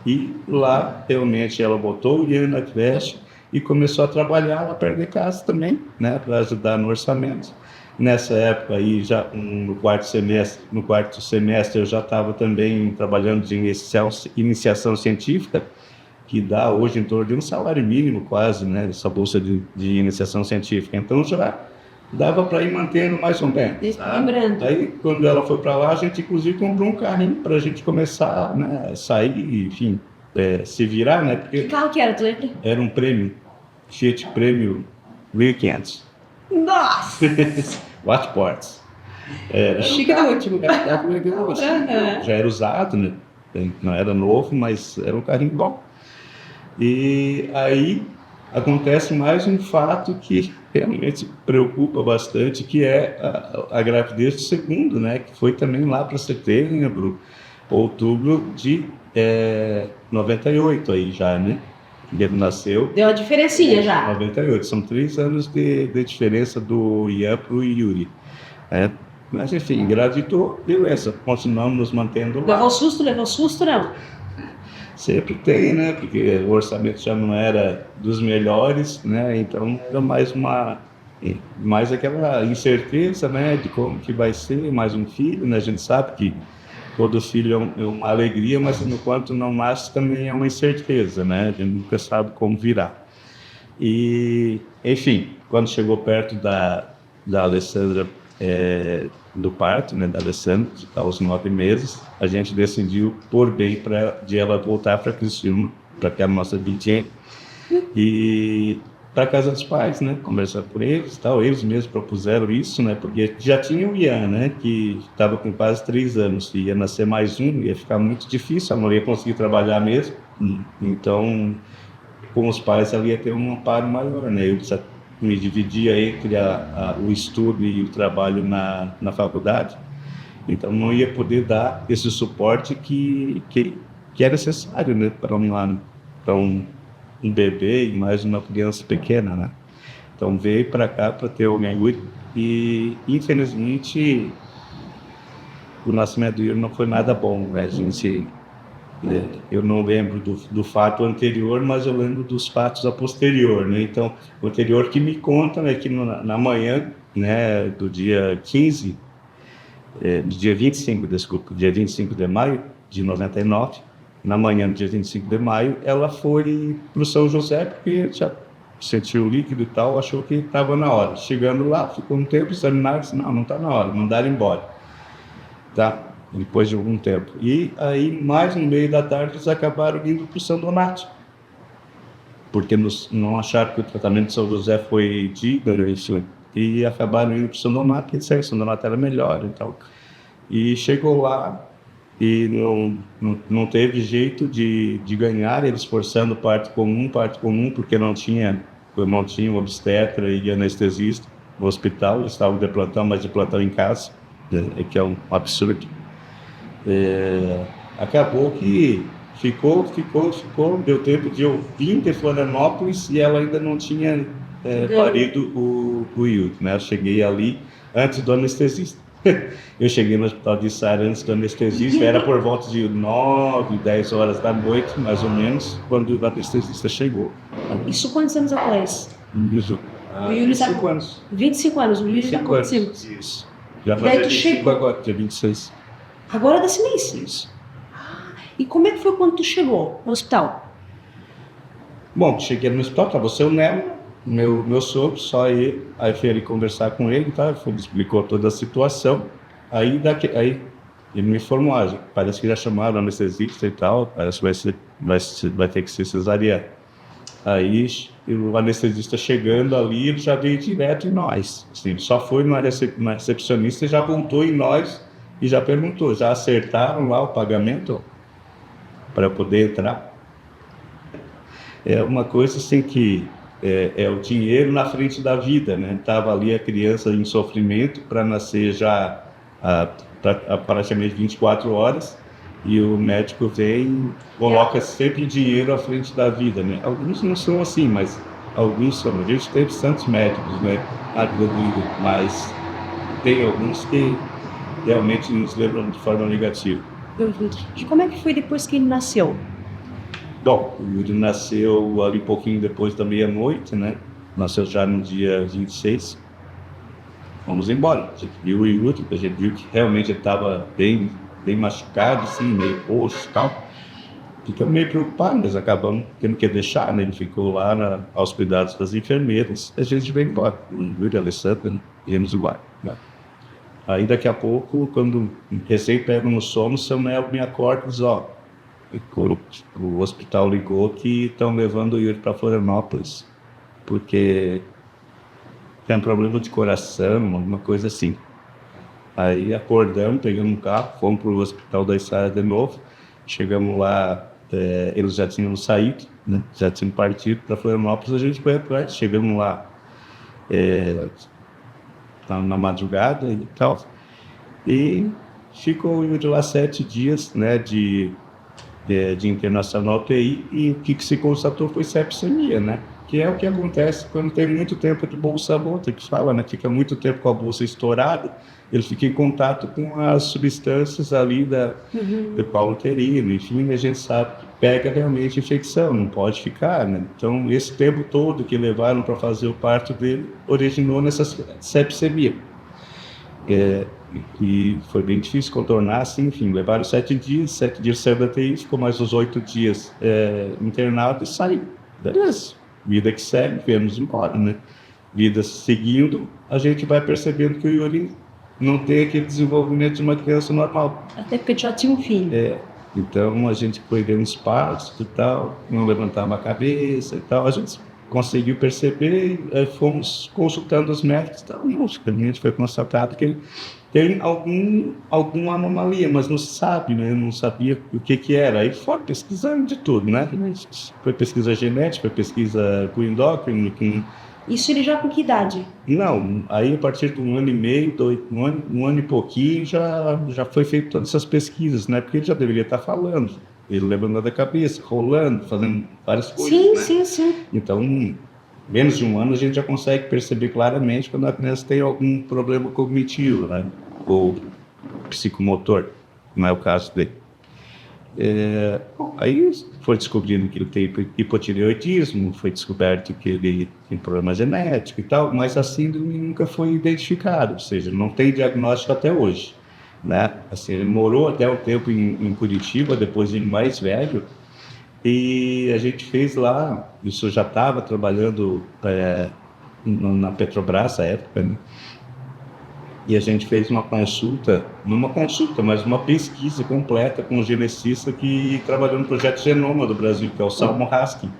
E lá, realmente, ela botou o Ian na creche, e começou a trabalhar lá perto de casa também, né, para ajudar no orçamento. Nessa época aí, já no quarto semestre eu já estava também trabalhando de iniciação científica, que dá hoje em torno de um salário mínimo quase, né, essa bolsa de iniciação científica. Então já dava para ir mantendo mais ou menos. Lembrando. Aí quando ela foi para lá, a gente inclusive comprou um carrinho para a gente começar, né, sair, enfim, se virar, né? Porque Que carro que era, tu lembra? era um prêmio, Fiat Prêmio 1500. Nossa! Watchports. Chique do último. Já era usado, né? Não era novo, mas era um carrinho bom. E aí acontece mais um fato que realmente preocupa bastante, que é a gravidez do segundo, né? Que foi também lá para setembro, outubro de 98 aí já, né? Ele nasceu... Deu a diferencinha já. 98, são 3 anos de diferença do Ian para o Yuri. Mas enfim, engravidou, beleza, continuamos nos mantendo lá. Levou susto não? Sempre tem, né? Porque o orçamento já não era dos melhores, né? Então era mais aquela incerteza, né? De como que vai ser mais um filho, né? A gente sabe que todo filho é uma alegria, mas enquanto não nasce também é uma incerteza, né? A gente nunca sabe como virá. E, enfim, quando chegou perto da Alessandra, do parto, né, da Alessandra, aos 9 meses, a gente decidiu por bem de ela voltar para Criciúma, para que a nossa vidinha, e para casa dos pais, né, conversar com eles, tal. Eles mesmos propuseram isso, né, porque já tinha o Ian, né, que estava com quase 3 anos, e ia nascer mais um, ia ficar muito difícil, ela não ia conseguir trabalhar mesmo, então com os pais ela ia ter um amparo maior, né, eu me dividia entre o estudo e o trabalho na faculdade, então não ia poder dar esse suporte que é necessário, né, para um bebê e mais uma criança pequena, né? Então veio para cá para ter o Yuri e infelizmente o nascimento do Yuri não foi nada bom, né? Eu não lembro do fato anterior, mas eu lembro dos fatos a posterior, né? Então, o anterior que me conta, né, que na manhã, né, do dia 15, do dia 25, desculpa, dia 25 de maio de 99, na manhã do dia 25 de maio, ela foi para o São José, porque já sentiu o líquido e tal, achou que estava na hora. Chegando lá, ficou um tempo, examinaram, disse, não está na hora, mandaram embora. Tá? Depois de algum tempo. E aí, mais no meio da tarde, eles acabaram indo para o São Donato, porque não acharam que o tratamento de São José foi digno, e acabaram indo para o São Donato, e disseram que o São Donato era melhor e tal. E chegou lá, e não teve jeito de ganhar, eles forçando parte comum, porque não tinha obstetra e anestesista no hospital, eles estavam de plantão, mas de plantão em casa, que é um absurdo. Acabou que ficou, deu tempo de eu vir de Florianópolis e ela ainda não tinha parido o Yuri, né? Eu cheguei ali antes do anestesista. Eu cheguei no hospital de Sara antes do anestesista, era por volta de 9, 10 horas da noite, mais ou menos, quando o anestesista chegou. Isso quantos anos atrás? Isso. O Yuri 25 anos. 25 anos, o Yuri já aconteceu. Isso. Já fazia 25 agora, dia 26. Agora da silêncio. Isso. E como é que foi quando tu chegou no hospital? Bom, cheguei no hospital, estava o seu Nelo, meu sogro, só ele. Aí fui ali conversar com ele, tá? Ele explicou toda a situação. Aí ele me informou, parece que já chamaram o anestesista e tal, parece que vai ter que ser cesariana. Aí o anestesista chegando ali, ele já veio direto em nós. Assim, só foi na recepcionista e já apontou em nós e já perguntou, já acertaram lá o pagamento para eu poder entrar? É uma coisa assim que é o dinheiro na frente da vida, né? Tava ali a criança em sofrimento para nascer já praticamente 24 horas e o médico vem, coloca sempre dinheiro à frente da vida, né? Alguns não são assim, mas alguns são. A gente teve tantos médicos, né? Mas tem alguns que realmente nos lembram de forma negativa. E como é que foi depois que ele nasceu? Bom, o Yuri nasceu ali um pouquinho depois da meia-noite, né? Nasceu já no dia 26. Fomos embora. A gente viu o Yuri, a gente viu que realmente ele estava bem machucado, assim, meio roxo e tal. Ficamos meio preocupados, mas acabamos tendo que deixar, né? Ele ficou lá aos cuidados das enfermeiras. A gente veio embora. O Yuri e a Alessandra, íamos embora, né? Aí daqui a pouco, quando recém pego no sono, o Samuel me acorda e diz, ó, o hospital ligou que estão levando o Yuri para Florianópolis, porque tem um problema de coração, alguma coisa assim. Aí acordamos, pegamos um carro, fomos para o hospital da Estrada de novo, chegamos lá, eles já tinham saído, né? Já tinham partido para Florianópolis, a gente foi atrás, chegamos lá na madrugada e tal, e ficou de lá 7 dias, né, de internação na UTI, e o que se constatou foi sepsemia, né, que é o que acontece quando tem muito tempo de bolsa aberta, que fala, né, fica muito tempo com a bolsa estourada, ele fica em contato com as substâncias ali do polo uterino, enfim, a gente sabe que pega realmente infecção, não pode ficar, né? Então, esse tempo todo que levaram para fazer o parto dele originou nessa sepsemia. E foi bem difícil contornar, assim, enfim, levaram 7 dias saiu da UTI, ficou mais uns 8 dias internado e saiu. Beleza, vida que segue, viemos embora, né? Vida seguindo, a gente vai percebendo que o Yuri não tem aquele desenvolvimento de uma criança normal. Até porque já tinha um filho. Então a gente foi dando espaço e tal, não levantava a cabeça e tal, a gente conseguiu perceber, fomos consultando os médicos e tal, a gente foi constatado que ele tem alguma anomalia, mas não se sabe, né? Não sabia o que era. Aí foi pesquisando de tudo, né? Foi pesquisa genética, foi pesquisa com endócrino, Isso ele já com que idade? Não, aí a partir de 1 ano e meio, um ano e pouquinho, já foi feito todas essas pesquisas, né? Porque ele já deveria estar falando, ele levantando a cabeça, rolando, fazendo várias coisas, né? Sim. Então, menos de 1 ano a gente já consegue perceber claramente quando a criança tem algum problema cognitivo, né? Ou psicomotor, não é o caso dele. Aí foi descobrindo que ele tem hipotireoidismo, foi descoberto que ele tem problema genético e tal, mas a síndrome nunca foi identificada, ou seja, não tem diagnóstico até hoje, né? Assim, ele morou até um tempo em Curitiba, depois de mais velho, e a gente fez lá, isso eu já estava trabalhando na Petrobras à época, né? E a gente fez uma consulta, mas uma pesquisa completa com um geneticista que trabalhou no projeto Genoma do Brasil, que é o Salmo Haskin,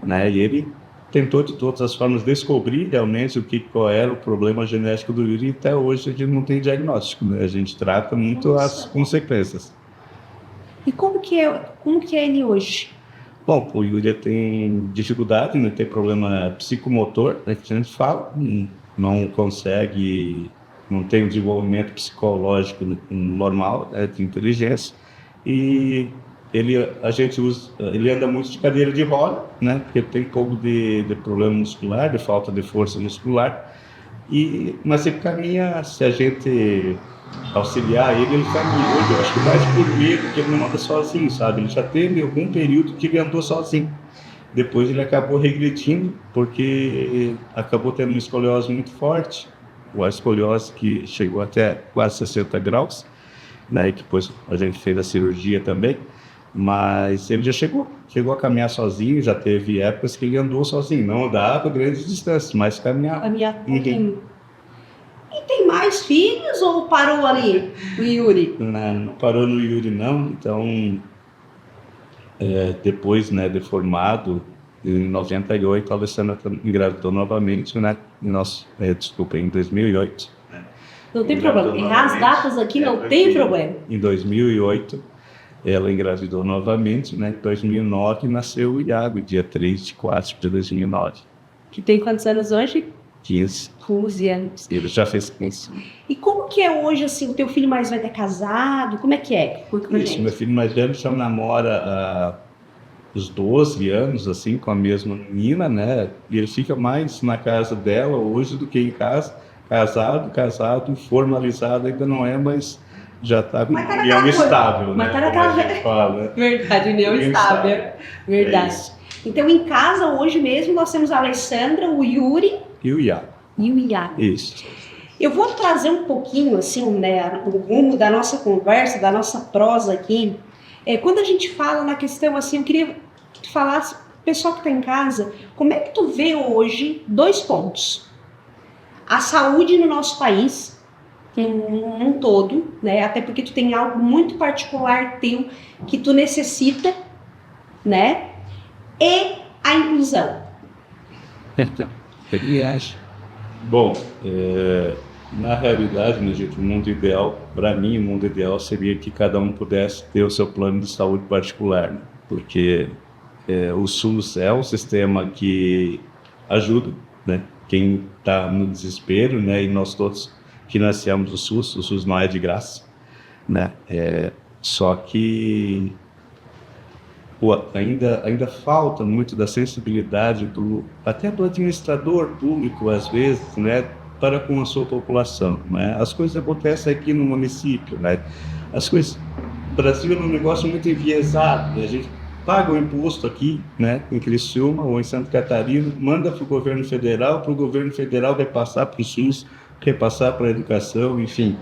né? E ele tentou de todas as formas descobrir realmente qual era o problema genético do Yuri, e até hoje a gente não tem diagnóstico, né? A gente trata muito as consequências. E como que é ele hoje? Bom, o Yuri tem dificuldade, né? Tem problema psicomotor, né, que a gente fala, não consegue, não tem um desenvolvimento psicológico normal, né, de inteligência, e ele anda muito de cadeira de roda, né, porque tem um pouco de problema muscular, de falta de força muscular, mas ele caminha, se a gente auxiliar ele caminha. Hoje eu acho que mais por medo, que ele não anda sozinho, sabe? Ele já teve algum período que ele andou sozinho. Depois ele acabou regredindo, porque acabou tendo uma escoliose muito forte, uma escoliose que chegou até quase 60 graus, né? E depois a gente fez a cirurgia também, mas ele já chegou a caminhar sozinho, já teve épocas que ele andou sozinho, não andava grandes distâncias, mas caminhava. E tem mais filhos ou parou ali o Yuri? Não parou no Yuri, não. Então, depois, né, de formado, em 98, a Alessandra engravidou novamente, né? Em 2008. Não tem problema. Errar as datas aqui não tem problema. Em 2008, ela engravidou novamente, né? Em 2009, nasceu o Iago, dia 3 de 4 de 2009. Que tem quantos anos hoje? 15. 15 anos. Ele já fez 15. E como que é hoje, assim, o teu filho mais velho é casado? Como é que é? Isso, meu filho mais velho já namora há uns 12 anos, assim, com a mesma menina, né? E ele fica mais na casa dela hoje do que em casa. Casado, formalizado ainda não é, mas já está com Mas tá união naquela coisa. estável, Mas né? tá Como naquela a gente fala, né? Verdade, união União estável. estável. Verdade. isso. Então, em casa, hoje mesmo, nós temos a Alessandra, o Yuri E o Iago. e o Iago. Isso. Eu vou trazer um pouquinho, assim, né, o rumo da nossa conversa, da nossa prosa aqui. Quando a gente fala na questão, assim, eu queria que tu falasse, pessoal que está em casa, como é que tu vê hoje 2 pontos? A saúde no nosso país, um todo, né? Até porque tu tem algo muito particular teu que tu necessita, né? E a inclusão. Bom, na realidade, né, gente, o mundo ideal, para mim, o mundo ideal seria que cada um pudesse ter o seu plano de saúde particular, né? Porque o SUS é um sistema que ajuda, né, quem está no desespero, né, e nós todos financiamos o SUS não é de graça, né? Só que ainda falta muito da sensibilidade até do administrador público, às vezes, né, para com a sua população, né? As coisas acontecem aqui no município, né? O Brasil é um negócio muito enviesado, né? A gente paga o imposto aqui, né, em Criciúma ou em Santa Catarina, manda para o governo federal vai passar para o SUS, repassar para a educação, enfim.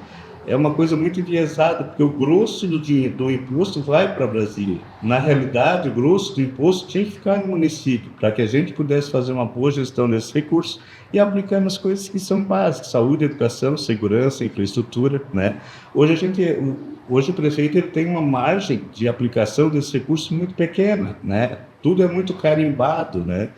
É uma coisa muito enviesada, porque o grosso do imposto vai para Brasília. Na realidade, o grosso do imposto tinha que ficar no município, para que a gente pudesse fazer uma boa gestão desses recursos e aplicar nas coisas que são básicas: saúde, educação, segurança, infraestrutura, né? Hoje o prefeito ele tem uma margem de aplicação desses recursos muito pequena, né? Tudo é muito carimbado, né?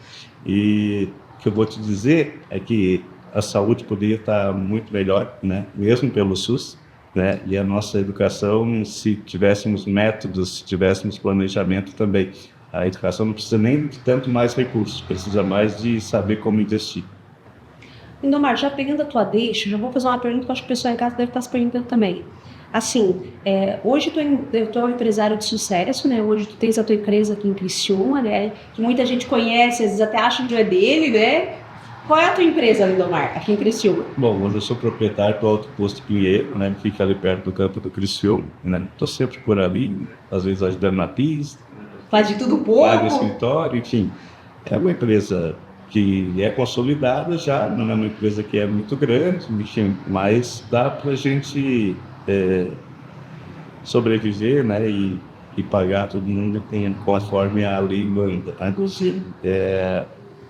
E o que eu vou te dizer é que a saúde poderia estar muito melhor, né? Mesmo pelo SUS, né? E a nossa educação, se tivéssemos métodos, se tivéssemos planejamento também. A educação não precisa nem de tanto mais recursos, precisa mais de saber como investir. Lindomar, já pegando a tua deixa, já vou fazer uma pergunta que eu acho que o pessoal em casa deve estar se perguntando também. Assim, hoje tu é um empresário de sucesso, né? Hoje tu tens a tua empresa aqui em Criciúma, né? Que muita gente conhece, às vezes até acha que é dele, né? Qual é a tua empresa, Lindomar, aqui em Criciúma? Bom, hoje eu sou proprietário do Alto Posto Pinheiro, né? Que fica ali perto do campo do Criciúma, né? Estou sempre por ali, às vezes ajudando na pista, Faz de tudo pouco? lá no escritório, enfim. É uma empresa que é consolidada já, não é uma empresa que é muito grande, enfim, mas dá para a gente sobreviver, né? E pagar todo mundo conforme a lei manda. Inclusive,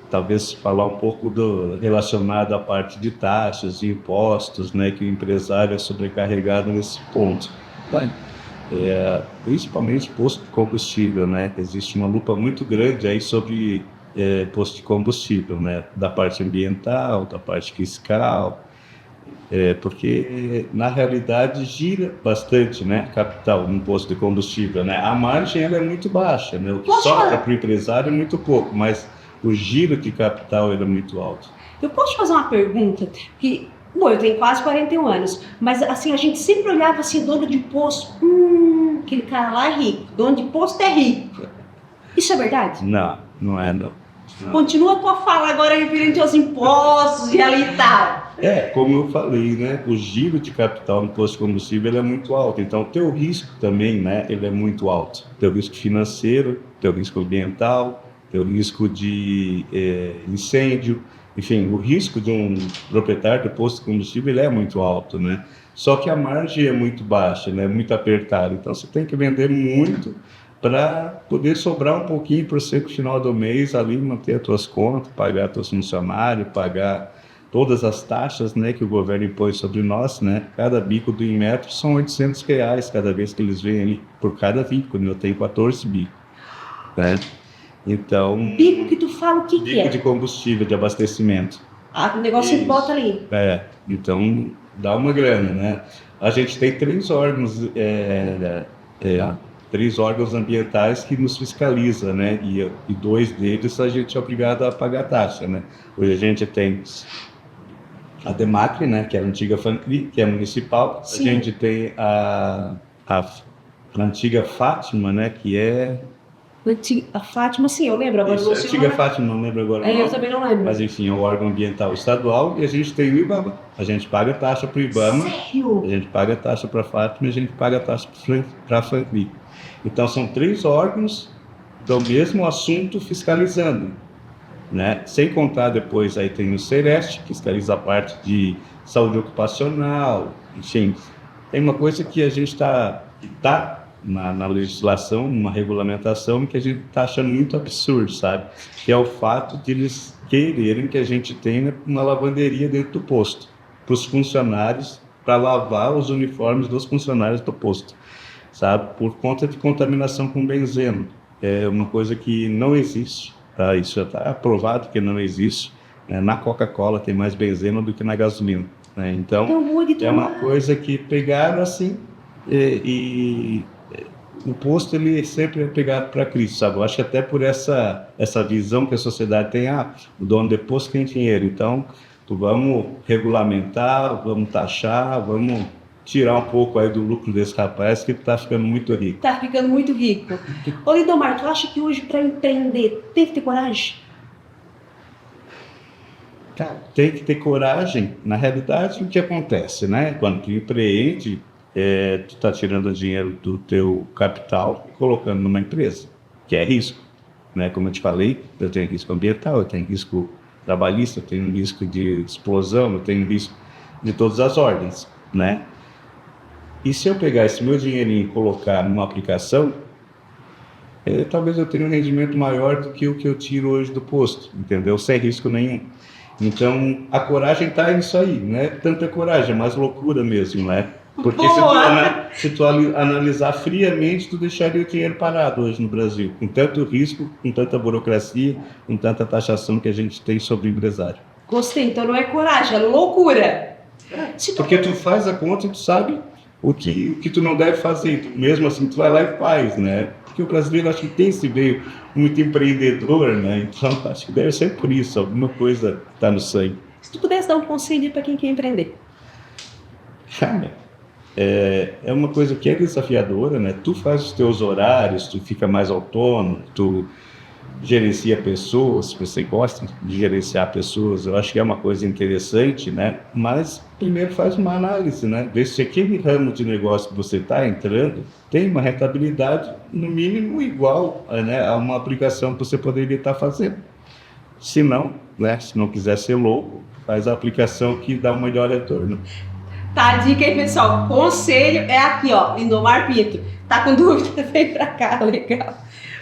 talvez falar um pouco relacionado à parte de taxas e impostos, né, que o empresário é sobrecarregado nesse ponto. Principalmente posto de combustível, né? Existe uma lupa muito grande aí sobre posto de combustível, né? Da parte ambiental, da parte fiscal, porque na realidade gira bastante, né, capital no posto de combustível, né? A margem ela é muito baixa, né? O que sobra para o empresário é muito pouco, mas o giro de capital era muito alto. Eu posso te fazer uma pergunta? Bom, eu tenho quase 41 anos, mas assim, a gente sempre olhava assim, dono de posto, aquele cara lá é rico, dono de posto é rico. Isso é verdade? Não, não é não. Continua a tua fala agora referente aos impostos e ali e tal. Como eu falei, né, o giro de capital no posto de combustível ele é muito alto, então o teu risco também, né, ele é muito alto. Teu risco financeiro, teu risco ambiental, teu risco de incêndio, enfim, o risco de um proprietário do posto de combustível ele é muito alto, né? Só que a margem é muito baixa, né, muito apertada, então você tem que vender muito para poder sobrar um pouquinho para você no final do mês ali manter as tuas contas, pagar teus funcionários, pagar todas as taxas, né, que o governo impôs sobre nós, né? Cada bico do Inmetro são R$800 cada vez que eles vêm ali, por cada bico, eu tenho 14 bicos, né? Então... Bico que tu fala o que é? Bico de combustível, de abastecimento. O negócio que bota ali. Então dá uma grana, né? A gente tem 3 órgãos, 3 órgãos ambientais que nos fiscalizam, né? E 2 deles a gente é obrigado a pagar taxa, né? Hoje a gente tem a DEMACRE, né? Que é a antiga FANCRI, que é municipal. Sim. A gente tem a antiga Fátima, né? Que é... A Fátima, sim, eu lembro. Agora Isso, você antiga Fátima, não lembro agora o eu nome. também não lembro. Mas enfim, é o órgão ambiental estadual e a gente tem o IBAMA. A gente paga taxa para o IBAMA, Sério? a gente paga taxa para a Fátima e a gente paga taxa para a FANFI. Então são 3 órgãos do mesmo assunto fiscalizando, né? Sem contar depois aí tem o Sereste, que fiscaliza a parte de saúde ocupacional, enfim. Tem uma coisa que a gente está na legislação, numa regulamentação que a gente está achando muito absurdo, sabe? Que é o fato de eles quererem que a gente tenha uma lavanderia dentro do posto, para os funcionários, para lavar os uniformes dos funcionários do posto, sabe? Por conta de contaminação com benzeno. É uma coisa que não existe, tá? Isso já está aprovado que não existe, né? Na Coca-Cola tem mais benzeno do que na gasolina, né? Então, é uma coisa que pegaram assim e o posto ele sempre é pegado para Cristo, sabe? Eu acho que até por essa visão que a sociedade tem, o dono de posto tem dinheiro, então vamos regulamentar, vamos taxar, vamos tirar um pouco aí do lucro desse rapaz que está ficando muito rico. Tá ficando muito rico. Ô Lindomar, tu acha que hoje para empreender tem que ter coragem? Cara, tem que ter coragem. Na realidade, o que acontece, né? Quando tu empreende, tu está tirando dinheiro do teu capital e colocando numa empresa, que é risco, né? Como eu te falei, eu tenho risco ambiental, eu tenho risco trabalhista, eu tenho risco de explosão, eu tenho risco de todas as ordens, né? E se eu pegar esse meu dinheirinho e colocar numa aplicação, talvez eu tenha um rendimento maior do que o que eu tiro hoje do posto, entendeu? Sem risco nenhum. Então, a coragem está nisso aí, não é tanta coragem, é mais loucura mesmo, né? Porque se tu analisar friamente, tu deixaria o dinheiro parado hoje no Brasil, com tanto risco, com tanta burocracia, com tanta taxação que a gente tem sobre o empresário. Gostei, então não é coragem, é loucura. Porque tu faz a conta e tu sabe o que tu não deve fazer, mesmo assim tu vai lá e faz, né? Porque o brasileiro acho que tem esse veio muito empreendedor, né? Então acho que deve ser por isso, alguma coisa está no sangue. Se tu pudesse dar um conselho para quem quer empreender? Cara, é uma coisa que é desafiadora, né? Tu faz os teus horários, tu fica mais autônomo, tu gerencia pessoas, se você gosta de gerenciar pessoas, eu acho que é uma coisa interessante, né? Mas primeiro faz uma análise, né? Ver se aquele ramo de negócio que você está entrando tem uma rentabilidade, no mínimo, igual, né, a uma aplicação que você poderia estar fazendo. Se não, né? Se não quiser ser louco, faz a aplicação que dá um melhor retorno. Tá, a dica aí, pessoal. Conselho é aqui, ó, Lindomar Pinto. Tá com dúvida? Vem pra cá, legal.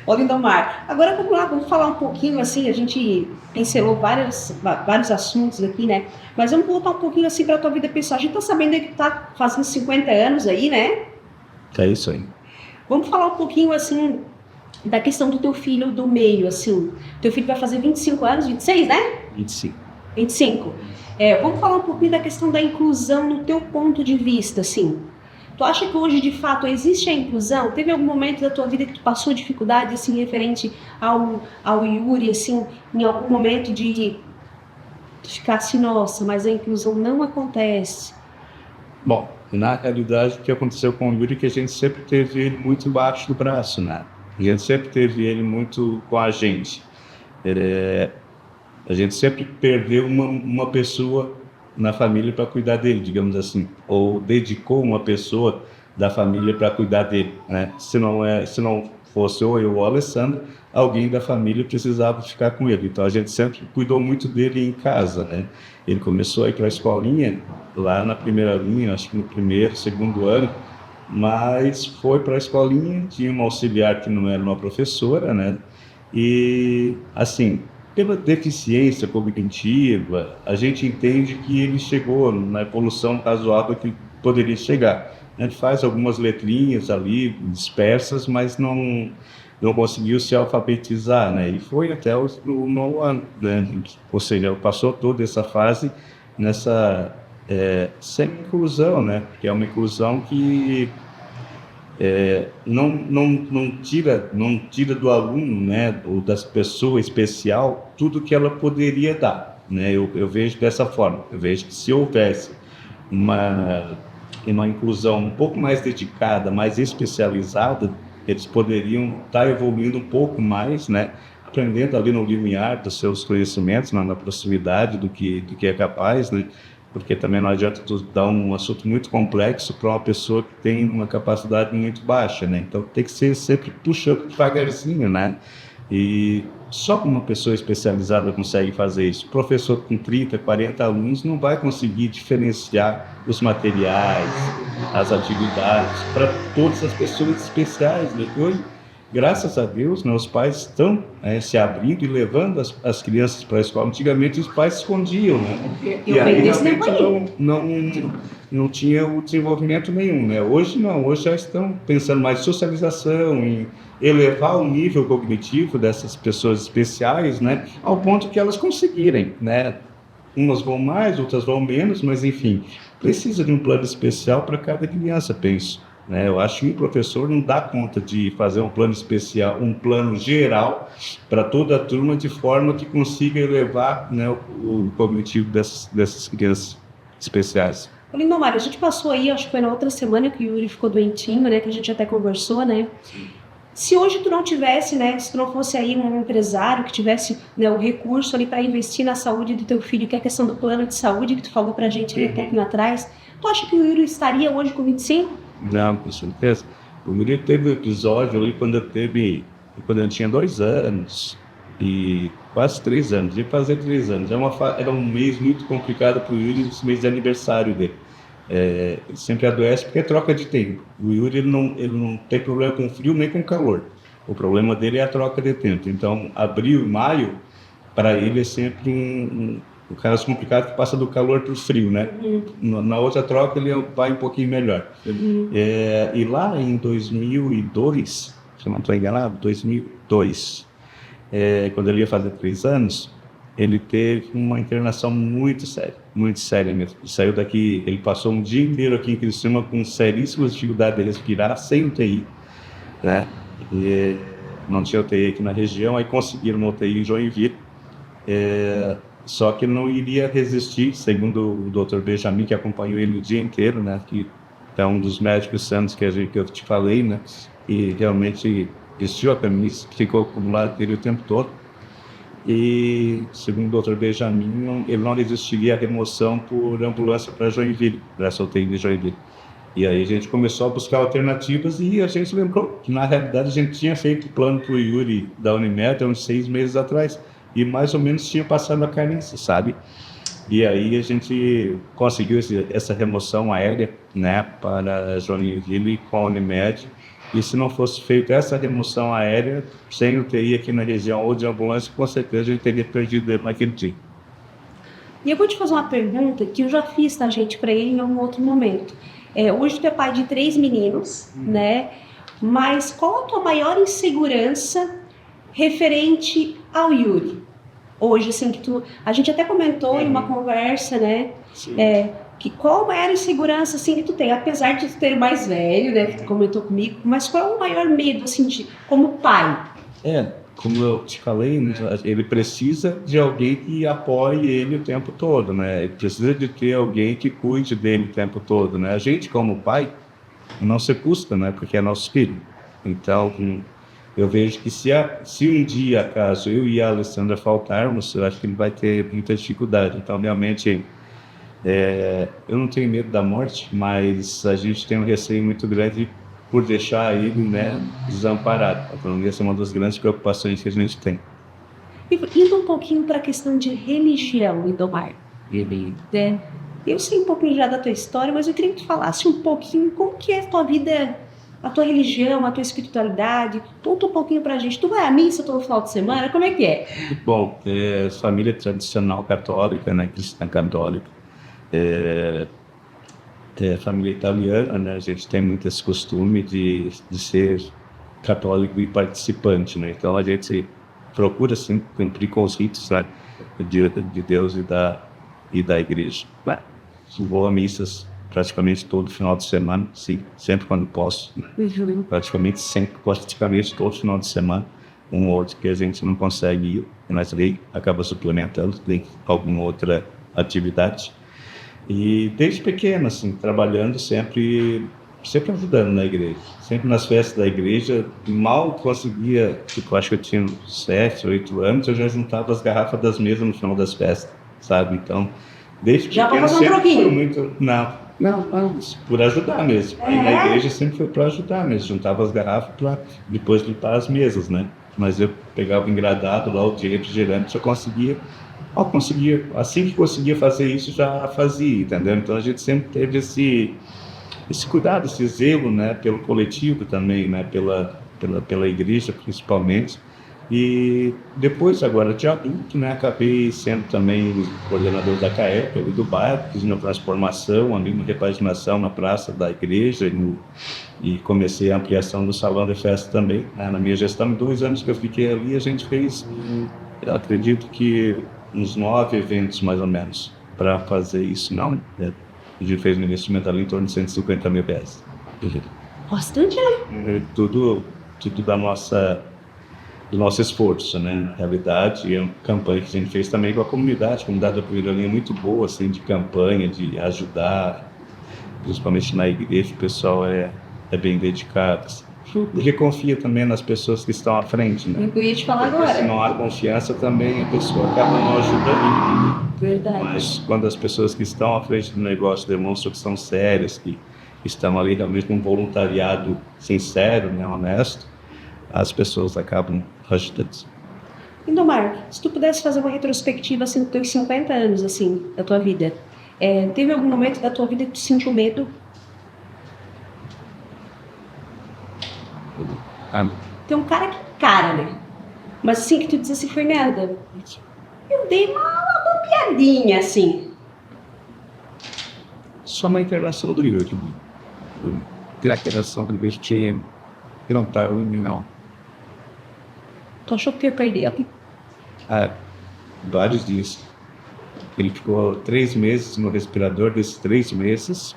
Ô Lindomar, agora vamos lá, vamos falar um pouquinho assim, a gente pincelou vários assuntos aqui, né? Mas vamos voltar um pouquinho assim para a tua vida pessoal. A gente tá sabendo aí que tu tá fazendo 50 anos aí, né? É isso aí. Vamos falar um pouquinho assim da questão do teu filho do meio, assim. Teu filho vai fazer 25 anos, 26, né? 25. 25. Vamos falar um pouquinho da questão da inclusão no teu ponto de vista, assim. Tu acha que hoje, de fato, existe a inclusão? Teve algum momento da tua vida que tu passou dificuldade, assim, referente ao Yuri, assim, em algum momento de ficar assim, nossa, mas a inclusão não acontece? Bom, na realidade, o que aconteceu com o Yuri é que a gente sempre teve ele muito embaixo do braço, né? A gente sempre teve ele muito com a gente. A gente sempre perdeu uma pessoa na família para cuidar dele, digamos assim, ou dedicou uma pessoa da família para cuidar dele, né? Se não fosse eu ou o Alessandro, alguém da família precisava ficar com ele. Então a gente sempre cuidou muito dele em casa, né? Ele começou a ir para a escolinha lá na primeira linha, acho que no primeiro, segundo ano, mas foi para a escolinha, tinha uma auxiliar que não era uma professora, né? E assim, pela deficiência cognitiva, a gente entende que ele chegou na evolução razoável que poderia chegar. A gente faz algumas letrinhas ali, dispersas, mas não conseguiu se alfabetizar, né? E foi até o 9º ano, né? Ou seja, passou toda essa fase nessa sem-inclusão, né? Que é uma inclusão que não tira do aluno, né, ou da pessoa especial, tudo que ela poderia dar, né? Eu vejo dessa forma. Eu vejo que se houvesse uma inclusão um pouco mais dedicada, mais especializada, eles poderiam estar evoluindo um pouco mais, né? Aprendendo ali no limiar dos seus conhecimentos, na proximidade do que é capaz, né? Porque também não adianta tu dar um assunto muito complexo para uma pessoa que tem uma capacidade muito baixa, né? Então tem que ser sempre puxando devagarzinho, né? E só uma pessoa especializada consegue fazer isso. O professor com 30, 40 alunos não vai conseguir diferenciar os materiais, as atividades para todas as pessoas especiais, né? Hoje, graças a Deus, né, os pais estão se abrindo e levando as crianças para a escola. Antigamente os pais escondiam, né? E aí realmente não tinha o desenvolvimento nenhum, né? Hoje não, hoje já estão pensando mais em socialização, em elevar o nível cognitivo dessas pessoas especiais, né? Ao ponto que elas conseguirem, né? Umas vão mais, outras vão menos, mas enfim, precisa de um plano especial para cada criança, penso. Né? Eu acho que o professor não dá conta de fazer um plano especial, um plano geral para toda a turma, de forma que consiga elevar, né, o cognitivo dessas crianças especiais. Lindomar, a gente passou aí, acho que foi na outra semana que o Yuri ficou doentinho, né, que a gente até conversou, né? Se hoje tu não tivesse, né, se tu não fosse aí um empresário que tivesse, né, o recurso ali para investir na saúde do teu filho, que é a questão do plano de saúde que tu falou pra gente ali um pouquinho atrás, tu acha que o Yuri estaria hoje com 25? Não, com certeza. O Yuri teve um episódio ali quando eu tinha 2 anos e quase 3 anos, ia fazer 3 anos. Era um mês muito complicado para o Yuri, esse mês de aniversário dele. Ele sempre adoece porque é troca de tempo. O Yuri ele não tem problema com frio nem com calor. O problema dele é a troca de tempo. Então, abril e maio, para ele é sempre um caso complicado, que passa do calor para o frio, né? Na outra troca ele vai um pouquinho melhor. E lá em 2002, se eu não estou enganado, 2002, quando ele ia fazer 3 anos, ele teve uma internação muito séria mesmo. Ele saiu daqui, ele passou um dia inteiro aqui em Criciúma com seríssimas dificuldades de respirar, sem UTI, né? E não tinha UTI aqui na região, aí conseguiram uma UTI em Joinville, só que não iria resistir, segundo o Dr. Benjamin, que acompanhou ele o dia inteiro, né? Que é um dos médicos santos que eu te falei, né? E realmente vestiu a camisa, ficou do lado dele o tempo todo. E, segundo o Dr. Benjamin, ele não resistiria à remoção por ambulância para Joinville, para essa UTI de Joinville. E aí a gente começou a buscar alternativas e a gente lembrou que, na realidade, a gente tinha feito o plano para o Yuri da Unimed há uns 6 meses atrás e mais ou menos tinha passado a carência, sabe? E aí a gente conseguiu essa remoção aérea, né, para Joinville com a Unimed. E se não fosse feita essa remoção aérea, sem UTI aqui na região ou de ambulância, com certeza a gente teria perdido ele naquele dia. E eu vou te fazer uma pergunta que eu já fiz, tá, gente, para ele em algum outro momento. Hoje tu é pai de 3 meninos, né? Mas qual a tua maior insegurança referente ao Yuri? Hoje, assim, a gente até comentou em uma conversa, né? Que qual a maior insegurança, assim, que tu tem? Apesar de tu ter o mais velho, né, que tu comentou comigo, mas qual é o maior medo, assim, como pai? Como eu te falei, ele precisa de alguém que apoie ele o tempo todo, né? Ele precisa de ter alguém que cuide dele o tempo todo, né? A gente, como pai, não se custa, né? Porque é nosso filho. Então, eu vejo que se um dia, acaso eu e a Alessandra faltarmos, eu acho que ele vai ter muita dificuldade. Então, realmente, eu não tenho medo da morte, mas a gente tem um receio muito grande por deixar ele, né, desamparado. Então, essa é uma das grandes preocupações que a gente tem. Indo um pouquinho para a questão de religião, Lindomar. Eu sei um pouquinho já da tua história, mas eu queria que tu falasse um pouquinho como que é a tua vida, a tua religião, a tua espiritualidade. Conta um pouquinho pra gente. Tu vai à missa todo final de semana? Como é que é? Bom, família tradicional católica, né, cristã católica. Família italiana, né? A gente tem muito esse costume de ser católico e participante, né? Então a gente procura sempre cumprir com os ritos, né, de Deus e da igreja. Vou a missas praticamente todo final de semana, sim, sempre quando posso. Praticamente todo final de semana. Um ou outro que a gente não consegue ir, mas aí acaba suplementando, tem alguma outra atividade. E desde pequeno, assim, trabalhando sempre sempre ajudando na igreja, sempre nas festas da igreja, mal conseguia, tipo, acho que eu tinha 7, 8 anos, eu já juntava as garrafas das mesas no final das festas, sabe? Então, desde Já para pequeno fazer um sempre foi troquinho. muito... Não, por ajudar mesmo. Aí na igreja sempre foi para ajudar mesmo, juntava as garrafas para depois limpar as mesas, né? Mas eu pegava o engradado lá, o de refrigerante, só conseguia, assim que conseguia fazer isso, já fazia, entendeu? Então a gente sempre teve esse cuidado, esse zelo, né, pelo coletivo também, né, pela igreja principalmente. E depois, agora de adulto, né, acabei sendo também coordenador da CAEP, ali do bairro, fiz uma transformação, ali uma repaginação na praça da igreja e comecei a ampliação do salão de festa também, né, na minha gestão. Em 2 anos que eu fiquei ali, a gente fez, eu acredito que uns 9 eventos mais ou menos para fazer isso, não, né? A gente fez um investimento ali em torno de 150 mil reais. Bastante, né? Tudo do nosso esforço, né? Na realidade, é uma campanha que a gente fez também com a comunidade da Primeira Linha é muito boa, assim, de campanha, de ajudar, principalmente na igreja, o pessoal é bem dedicado, assim. Porque confia também nas pessoas que estão à frente, né? Eu ia te falar Porque se agora. não há confiança também, a pessoa acaba não ajudando. Verdade. Mas quando as pessoas que estão à frente do negócio demonstram que são sérias, que estão ali realmente com um voluntariado sincero, né, honesto, as pessoas acabam ajudando. Lindomar, se tu pudesse fazer uma retrospectiva assim, dos teus 50 anos assim, da tua vida, teve algum momento da tua vida que tu sentiu medo? Tem um cara que cara, né? Mas assim, que tu diz assim, Fernanda, eu dei uma piadinha assim. Só uma interação do YouTube. Ter a interação do que não está não. Tu achou que tu ia perder? Há vários dias. Ele ficou 3 meses no respirador, desses 3 meses,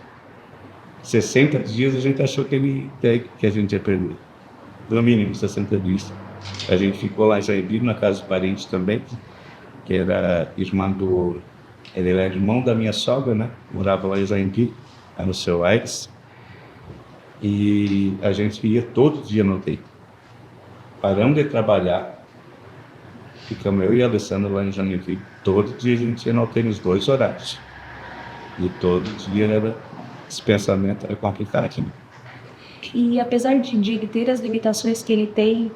60 dias a gente achou que a gente ia perder. No mínimo 60 dias. A gente ficou lá em Joinville, na casa do parente também, que era ele era irmão da minha sogra, né? Morava lá em Joinville, no seu AIDS. E a gente ia todo dia no UTI. Paramos de trabalhar, ficamos eu e a Alessandra lá em Joinville. Todo dia a gente ia no UTI nos 2 horários. E todo dia esse pensamento era complicado, né? E apesar de ele ter as limitações que ele tem,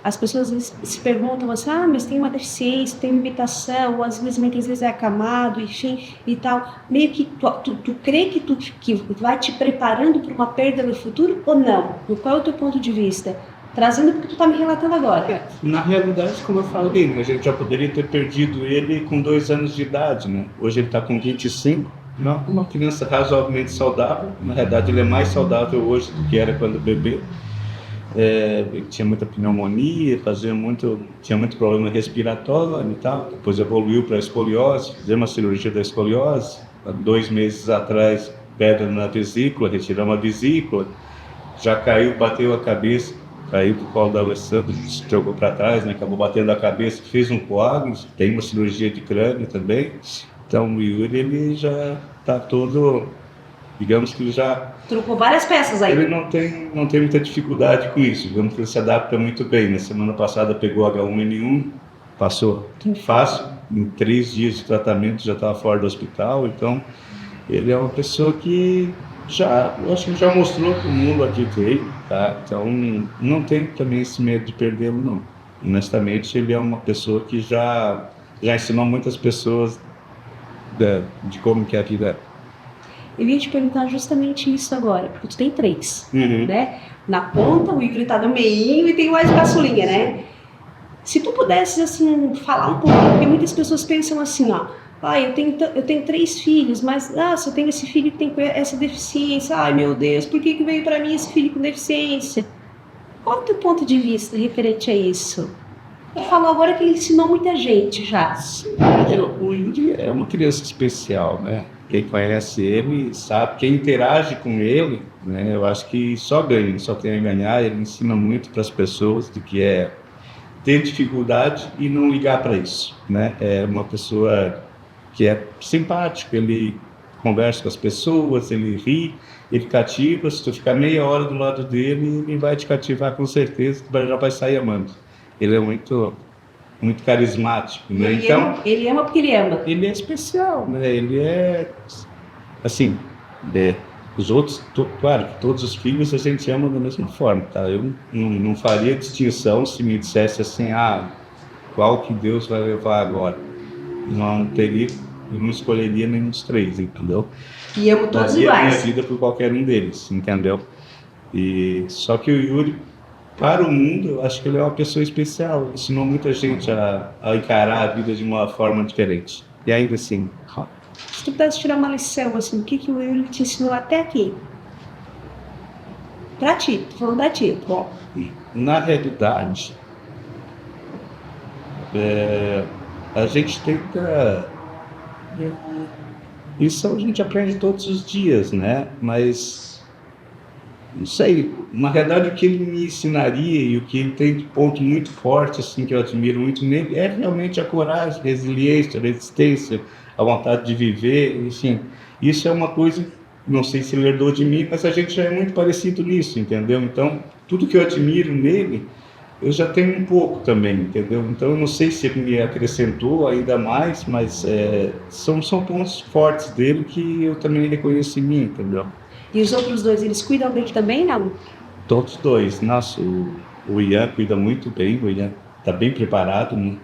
as pessoas se perguntam assim, mas tem uma deficiência, tem limitação, ou às vezes é acamado, enfim, e tal. Meio que tu crê que vai te preparando para uma perda no futuro ou não? Qual é o teu ponto de vista? Trazendo o que tu está me relatando agora. Na realidade, como eu falei, a gente já poderia ter perdido ele com 2 anos de idade, né? Hoje ele está com 25. Uma criança razoavelmente saudável. Na verdade, ele é mais saudável hoje do que era quando bebê. Ele tinha muita pneumonia, tinha muito problema respiratório e tal. Depois evoluiu para a escoliose, fizemos uma cirurgia da escoliose. Há 2 meses atrás, pedra na vesícula, retiramos a vesícula. Já caiu, bateu a cabeça, caiu do colo da Alessandra, se jogou para trás, né? Acabou batendo a cabeça, fez um coágulo, tem uma cirurgia de crânio também. Então o Yuri, ele já está todo, digamos que ele já... Trocou várias peças aí. Ele não tem muita dificuldade com isso, digamos que ele se adapta muito bem. Na semana passada pegou H1N1, passou fácil, em 3 dias de tratamento já estava fora do hospital. Então ele é uma pessoa que eu acho que já mostrou para o mundo aqui que veio, tá? Então não tem também esse medo de perdê-lo, não. Honestamente, ele é uma pessoa que já ensinou muitas pessoas de como que é a vida. Eu ia te perguntar justamente isso agora, porque tu tem 3, né? Na ponta, o Yuri tá no meinho e tem mais caçulinha, né? Se tu pudesse, assim, falar um pouco, porque muitas pessoas pensam assim, eu tenho 3 filhos, mas, se eu tenho esse filho que tem essa deficiência, ai meu Deus, por que veio para mim esse filho com deficiência? Qual é o teu ponto de vista referente a isso? Ele falou agora que ele ensinou muita gente já. O Yuri é uma criança especial, né? Quem conhece ele sabe, quem interage com ele, né? Eu acho que só ganha, só tem a ganhar. Ele ensina muito para as pessoas do que é ter dificuldade e não ligar para isso, né? É uma pessoa que é simpática, ele conversa com as pessoas, ele ri, ele cativa. Se tu ficar meia hora do lado dele, ele vai te cativar com certeza, tu já vai sair amando. Ele é muito, muito carismático, né? Então, Ele ama porque ele ama. ele é especial, né? Ele é, assim, os outros, claro que todos os filhos a gente ama da mesma forma, tá? Eu não faria distinção se me dissesse assim, qual que Deus vai levar agora? Não teria, eu não escolheria nenhum dos três, entendeu? E amo todos Daria a minha iguais. vida por qualquer um deles, entendeu? E só que o Yuri, para o mundo, eu acho que ele é uma pessoa especial. Ensinou muita gente a encarar a vida de uma forma diferente. E ainda assim, Se tu pudesse tirar uma lição, assim, o que o Yuri te ensinou até aqui? Pra ti, tô falando da ti. Bom, na realidade, a gente tenta. Isso a gente aprende todos os dias, né? Mas, não sei, na realidade o que ele me ensinaria e o que ele tem de ponto muito forte, assim, que eu admiro muito nele, é realmente a coragem, a resiliência, a resistência, a vontade de viver, enfim. Isso é uma coisa, não sei se ele herdou de mim, mas a gente já é muito parecido nisso, entendeu? Então, tudo que eu admiro nele, eu já tenho um pouco também, entendeu? Então, eu não sei se ele me acrescentou ainda mais, mas são pontos fortes dele que eu também reconheço em mim, entendeu? e os outros dois, eles cuidam dele também, não? Todos dois. Nossa, o Ian cuida muito bem, o Ian está bem preparado, né?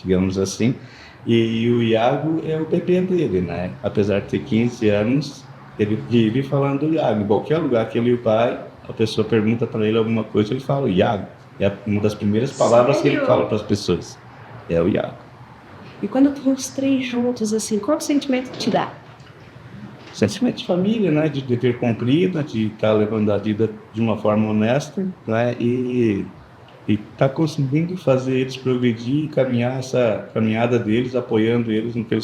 Digamos assim. E o Iago é o bebê dele, né? Apesar de ter 15 anos, ele vive falando do Iago. Em qualquer lugar que ele vai, a pessoa pergunta para ele alguma coisa, ele fala o Iago. É uma das primeiras palavras que ele fala para as pessoas. É o Iago. E quando tu vê os três juntos, assim, qual o sentimento que te dá? Sentimento de família, né? De dever cumprido, de estar levando a vida de uma forma honesta, né? E estar conseguindo fazer eles progredir e caminhar essa caminhada deles, apoiando eles no que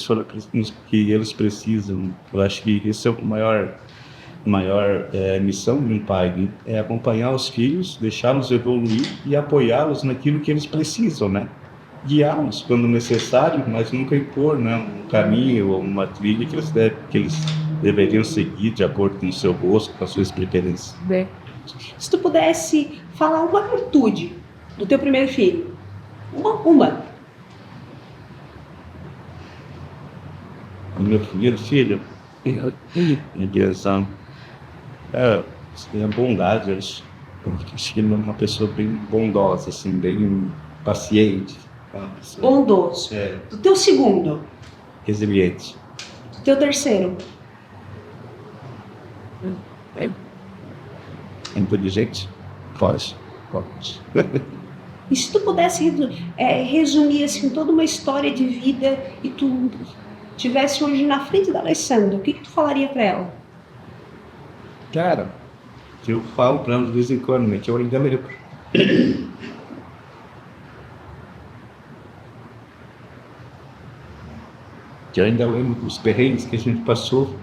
eles precisam. Eu acho que esse é o maior missão de um pai, né? É acompanhar os filhos, deixá-los evoluir e apoiá-los naquilo que eles precisam, né? Guiá-los quando necessário, mas nunca impor, né, um caminho ou uma trilha que eles deveriam seguir de acordo com o seu gosto, com as suas preferências. Se tu pudesse falar uma virtude do teu primeiro filho, uma. O meu primeiro filho, em direção é bondade. Acho que ele é uma pessoa bem bondosa, assim, bem paciente. Bondoso. Do teu segundo, Resiliente. do teu terceiro, Inteligente. Forte. e se tu pudesse resumir assim toda uma história de vida e tu tivesse hoje na frente da Alessandra, o que tu falaria para ela? Cara, eu falo para ela de vez em quando, né, que eu ainda lembro. Que eu ainda lembro dos perrengues que a gente passou.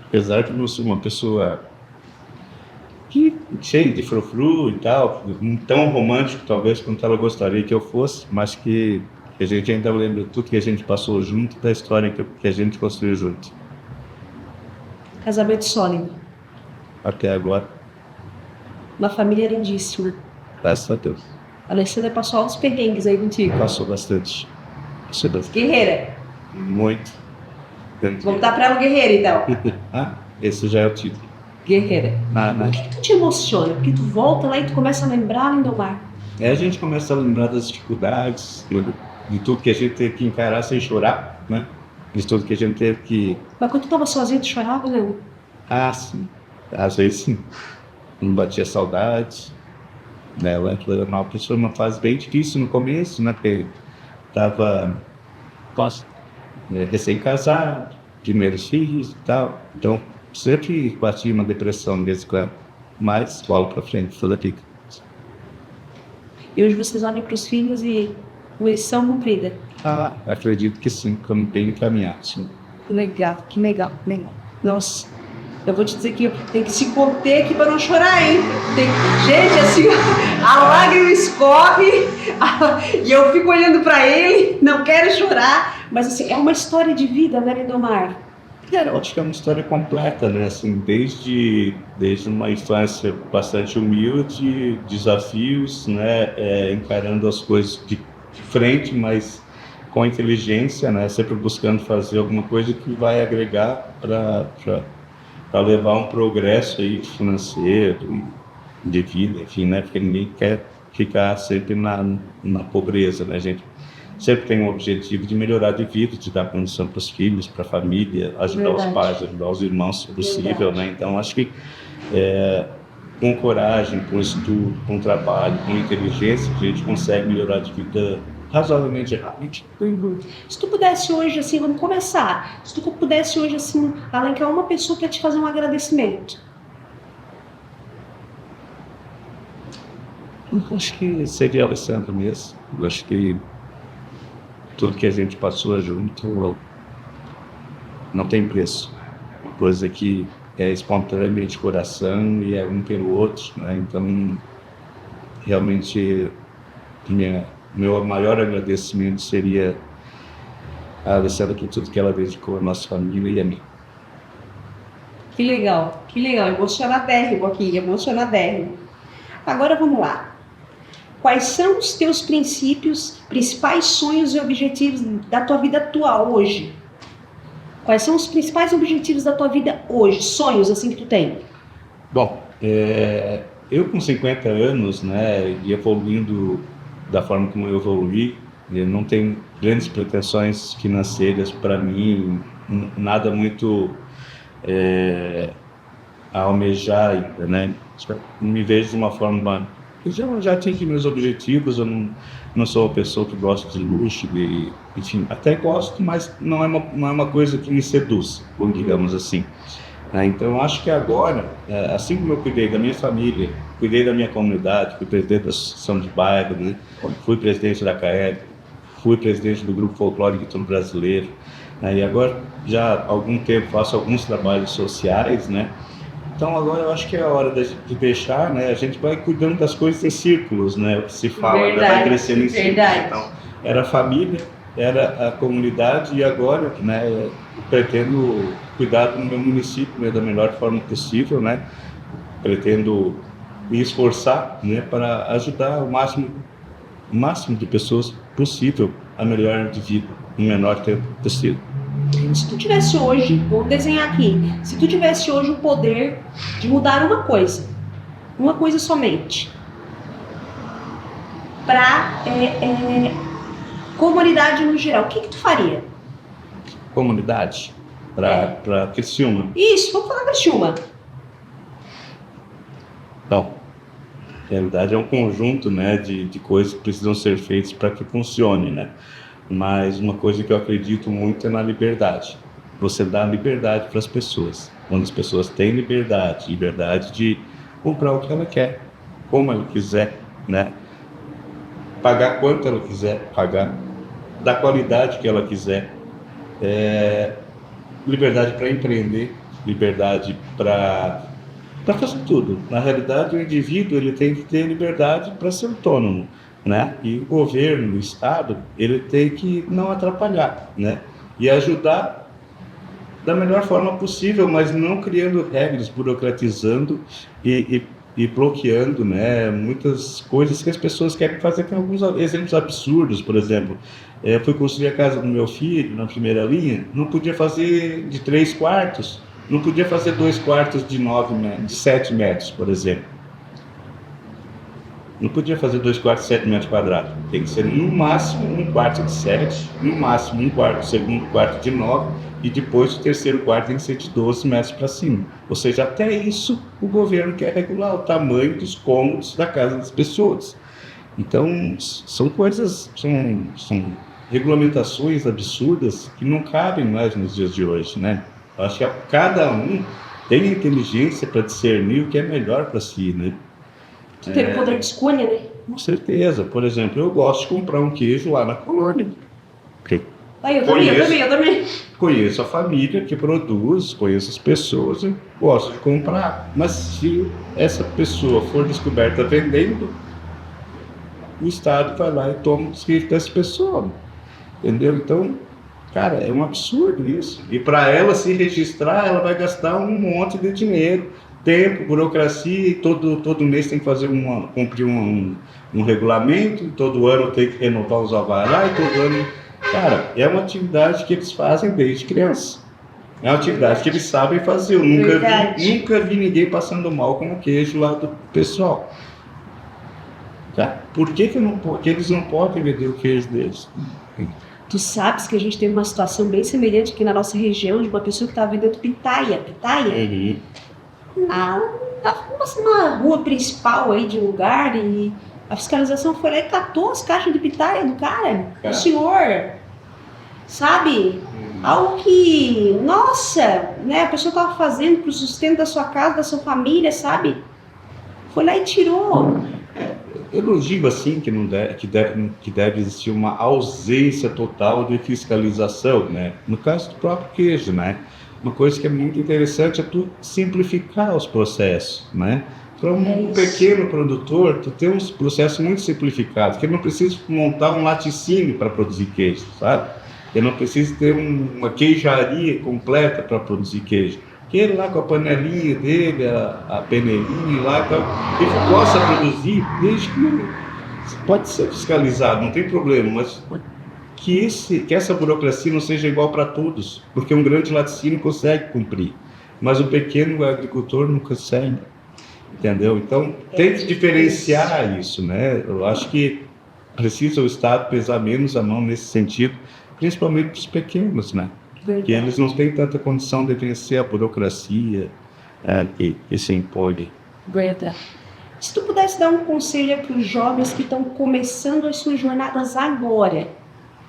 Apesar de não ser uma pessoa cheia de frufru e tal, não tão romântico talvez quanto ela gostaria que eu fosse, mas que a gente ainda lembra tudo que a gente passou junto, da história que a gente construiu junto. Casamento sólido, Até agora, uma família lindíssima. graças a Deus. A Alessandra passou altos perrengues aí contigo. Passou bastante. Guerreira. Muito. Vamos dar para ela guerreira, então. Esse já é o título. Guerreira. O que tu te emociona? Porque tu volta lá e tu começa a lembrar, Lindomar. A gente começa a lembrar das dificuldades, de tudo que a gente teve que encarar sem chorar, né? De tudo que a gente teve que... Mas quando tu tava sozinho, tu chorava, não? Sim. Às vezes sim. Não batia saudade. Né? Ela era uma pessoa numa fase bem difícil no começo, né? Porque tava recém-casado, primeiros filhos e tal. Então, sempre batia uma depressão mesmo com ela. Mas, bola pra frente, toda fica. E hoje vocês olham para os filhos e missão cumprida. Acredito que sim, como bem encaminhado, sim. Que legal. Nossa, eu vou te dizer que tem que se conter aqui para não chorar, hein? Gente, assim, a lágrima escorre e eu fico olhando para ele, não quero chorar, Mas assim, é uma história de vida, né, Lindomar? Eu acho que é uma história completa, né? Assim, desde uma infância bastante humilde, desafios, né? Encarando as coisas de frente, mas com inteligência, né? Sempre buscando fazer alguma coisa que vai agregar para levar um progresso aí financeiro e de vida, enfim, né? Porque ninguém quer ficar sempre na pobreza, né, gente? Sempre tem um objetivo de melhorar de vida, de dar condição para os filhos, para a família, ajudar Verdade. os pais, ajudar os irmãos, se possível, Verdade. né? Então, acho que com coragem, com estudo, com trabalho, com inteligência, a gente consegue melhorar de vida razoavelmente rápido. Se tu pudesse hoje, assim, vamos começar. Se tu pudesse hoje, assim, alencar uma pessoa para te fazer um agradecimento. Eu acho que seria Alessandro mesmo. Eu acho que tudo que a gente passou junto não tem preço. Uma coisa que é espontaneamente coração e é um pelo outro, né? Então, realmente, meu maior agradecimento seria a Alessandra por tudo que ela dedicou à nossa família e a mim. Que legal, emocionadérrimo aqui, emocionadérrimo. Agora vamos lá. Quais são os teus princípios, principais sonhos e objetivos da tua vida atual hoje? Quais são os principais objetivos da tua vida hoje? Sonhos assim que tu tem? Bom, eu com 50 anos, né, e evoluindo da forma como eu evoluí, eu não tenho grandes pretensões financeiras para mim, nada muito a almejar ainda, né? Me vejo de uma forma... Eu já atingi meus objetivos, eu não sou uma pessoa que gosta de luxo, enfim, até gosto, mas não é uma coisa que me seduz, digamos assim. Então, eu acho que agora, assim como eu cuidei da minha família, cuidei da minha comunidade, fui presidente da Associação de Bairro, né? Fui presidente da CAEB, fui presidente do Grupo Folclórico Brasileiro, né? E agora, já há algum tempo, faço alguns trabalhos sociais, né? Então, agora eu acho que é a hora de deixar, né? A gente vai cuidando das coisas em círculos, né? O que se fala, né? Vai crescendo em círculos. Então, era a família, era a comunidade e agora, né? Eu pretendo cuidar do meu município, né, da melhor forma possível, né? Pretendo me esforçar, né, para ajudar o máximo de pessoas possível a melhorar de vida em menor tempo possível. Se tu tivesse hoje, vou desenhar aqui, se tu tivesse hoje o poder de mudar uma coisa somente, para comunidade no geral, o que tu faria? Comunidade? Para Criciúma? Isso, vamos falar Criciúma. Não. Na realidade é um conjunto, né, de coisas que precisam ser feitas para que funcione, né? Mas uma coisa que eu acredito muito é na liberdade. Você dá liberdade para as pessoas. Quando as pessoas têm liberdade de comprar o que ela quer, como ela quiser, né? Pagar quanto ela quiser pagar, da qualidade que ela quiser. Liberdade para empreender, liberdade para fazer tudo. Na realidade, o indivíduo ele tem que ter liberdade para ser autônomo, né? E o governo, o Estado, ele tem que não atrapalhar, né? E ajudar da melhor forma possível, mas não criando regras, burocratizando e bloqueando, né, muitas coisas que as pessoas querem fazer. Tem alguns exemplos absurdos, por exemplo, fui construir a casa do meu filho na primeira linha, não podia fazer de 3 quartos, não podia fazer 2 quartos de 7 metros, por exemplo. Não podia fazer 2 quartos de 7 metros quadrados. Tem que ser no máximo um quarto de 7, no máximo um quarto, segundo quarto de 9, e depois o terceiro quarto tem que ser de 12 metros para cima. Ou seja, até isso o governo quer regular o tamanho dos cômodos da casa das pessoas. Então, são coisas, são regulamentações absurdas que não cabem mais nos dias de hoje, né? Eu acho que cada um tem a inteligência para discernir o que é melhor para si, né? Tu tem o poder de escolha, né? Com certeza. Por exemplo, eu gosto de comprar um queijo lá na colônia. Aí, eu também. Conheço a família que produz, conheço as pessoas, eu gosto de comprar. Mas se essa pessoa for descoberta vendendo, o Estado vai lá e toma o direito dessa pessoa. Entendeu? Então, Cara, é um absurdo isso. E para ela se registrar, ela vai gastar um monte de dinheiro, tempo, burocracia, e todo mês tem que fazer cumprir um regulamento, todo ano tem que renovar os alvará, e todo ano... Cara, é uma atividade que eles fazem desde criança. É uma atividade que eles sabem fazer. Eu nunca vi ninguém passando mal com o queijo lá do pessoal. Tá? Por que eles não podem vender o queijo deles? Tu sabes que a gente teve uma situação bem semelhante aqui na nossa região, de uma pessoa que estava vendendo pitaia, Uhum. na rua principal aí de um lugar, e a fiscalização foi lá e catou as caixas de pitaia do cara, do senhor, sabe? Algo que, nossa, né, a pessoa estava fazendo para o sustento da sua casa, da sua família, sabe? Foi lá e tirou. Eu não digo assim que deve existir uma ausência total de fiscalização, né? No caso do próprio queijo, né? Uma coisa que é muito interessante é tu simplificar os processos, né? Para um pequeno produtor, tu tem uns processos muito simplificados, que ele não precisa montar um laticínio para produzir queijo, sabe? Ele não precisa ter uma queijaria completa para produzir queijo. Que ele lá com a panelinha dele, a peneirinha lá, então, ele possa produzir, desde que pode ser fiscalizado, não tem problema, mas que essa burocracia não seja igual para todos, porque um grande laticínio consegue cumprir, mas o pequeno agricultor não consegue, entendeu? Então tem que diferenciar isso, né? Eu acho que precisa o Estado pesar menos a mão nesse sentido, principalmente para os pequenos, né? Que eles não têm tanta condição de vencer a burocracia que se impõe. Verdade. Se tu pudesse dar um conselho para os jovens que estão começando as suas jornadas agora,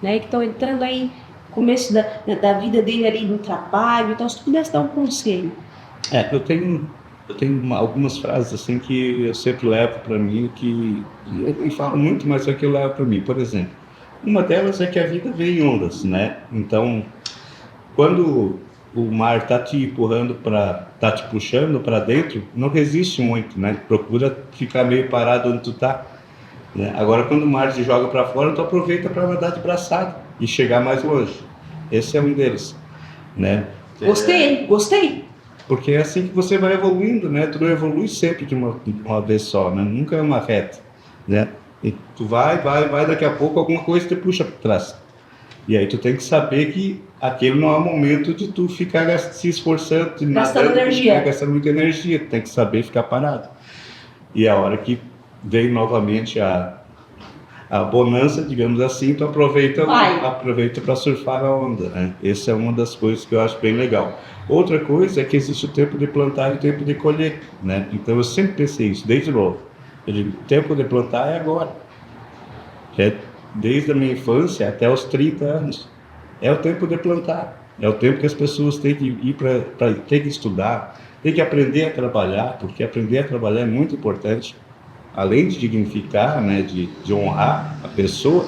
né, que estão entrando aí no começo da vida dele ali no trabalho, então se tu pudesse dar um conselho. Eu tenho algumas frases assim que eu sempre levo para mim, que eu falo muito, mas é que eu levo para mim. Por exemplo, uma delas é que a vida vem em ondas, né? Então, quando o mar está te empurrando está te puxando para dentro, não resiste muito, né? Procura ficar meio parado onde tu está, né? Agora, quando o mar te joga para fora, tu aproveita para nadar de braçada e chegar mais longe. Esse é um deles, né? Gostei. Porque é assim que você vai evoluindo, né? Tu não evolui sempre de uma vez só, né? Nunca é uma reta, né? E tu vai, daqui a pouco alguma coisa te puxa para trás. E aí tu tem que saber que aquele não é o momento de tu ficar se esforçando, gastando energia. Gastando muita energia. Tu tem que saber ficar parado. E a hora que vem novamente a bonança, digamos assim, tu aproveita para surfar a onda, né? Essa é uma das coisas que eu acho bem legal. Outra coisa é que existe o tempo de plantar e o tempo de colher, né? Então eu sempre pensei isso, desde novo. Eu digo, o tempo de plantar é agora. Desde a minha infância até os 30 anos. É o tempo de plantar. É o tempo que as pessoas têm que ir ter que estudar, têm que aprender a trabalhar, porque aprender a trabalhar é muito importante. Além de dignificar, né, de honrar a pessoa,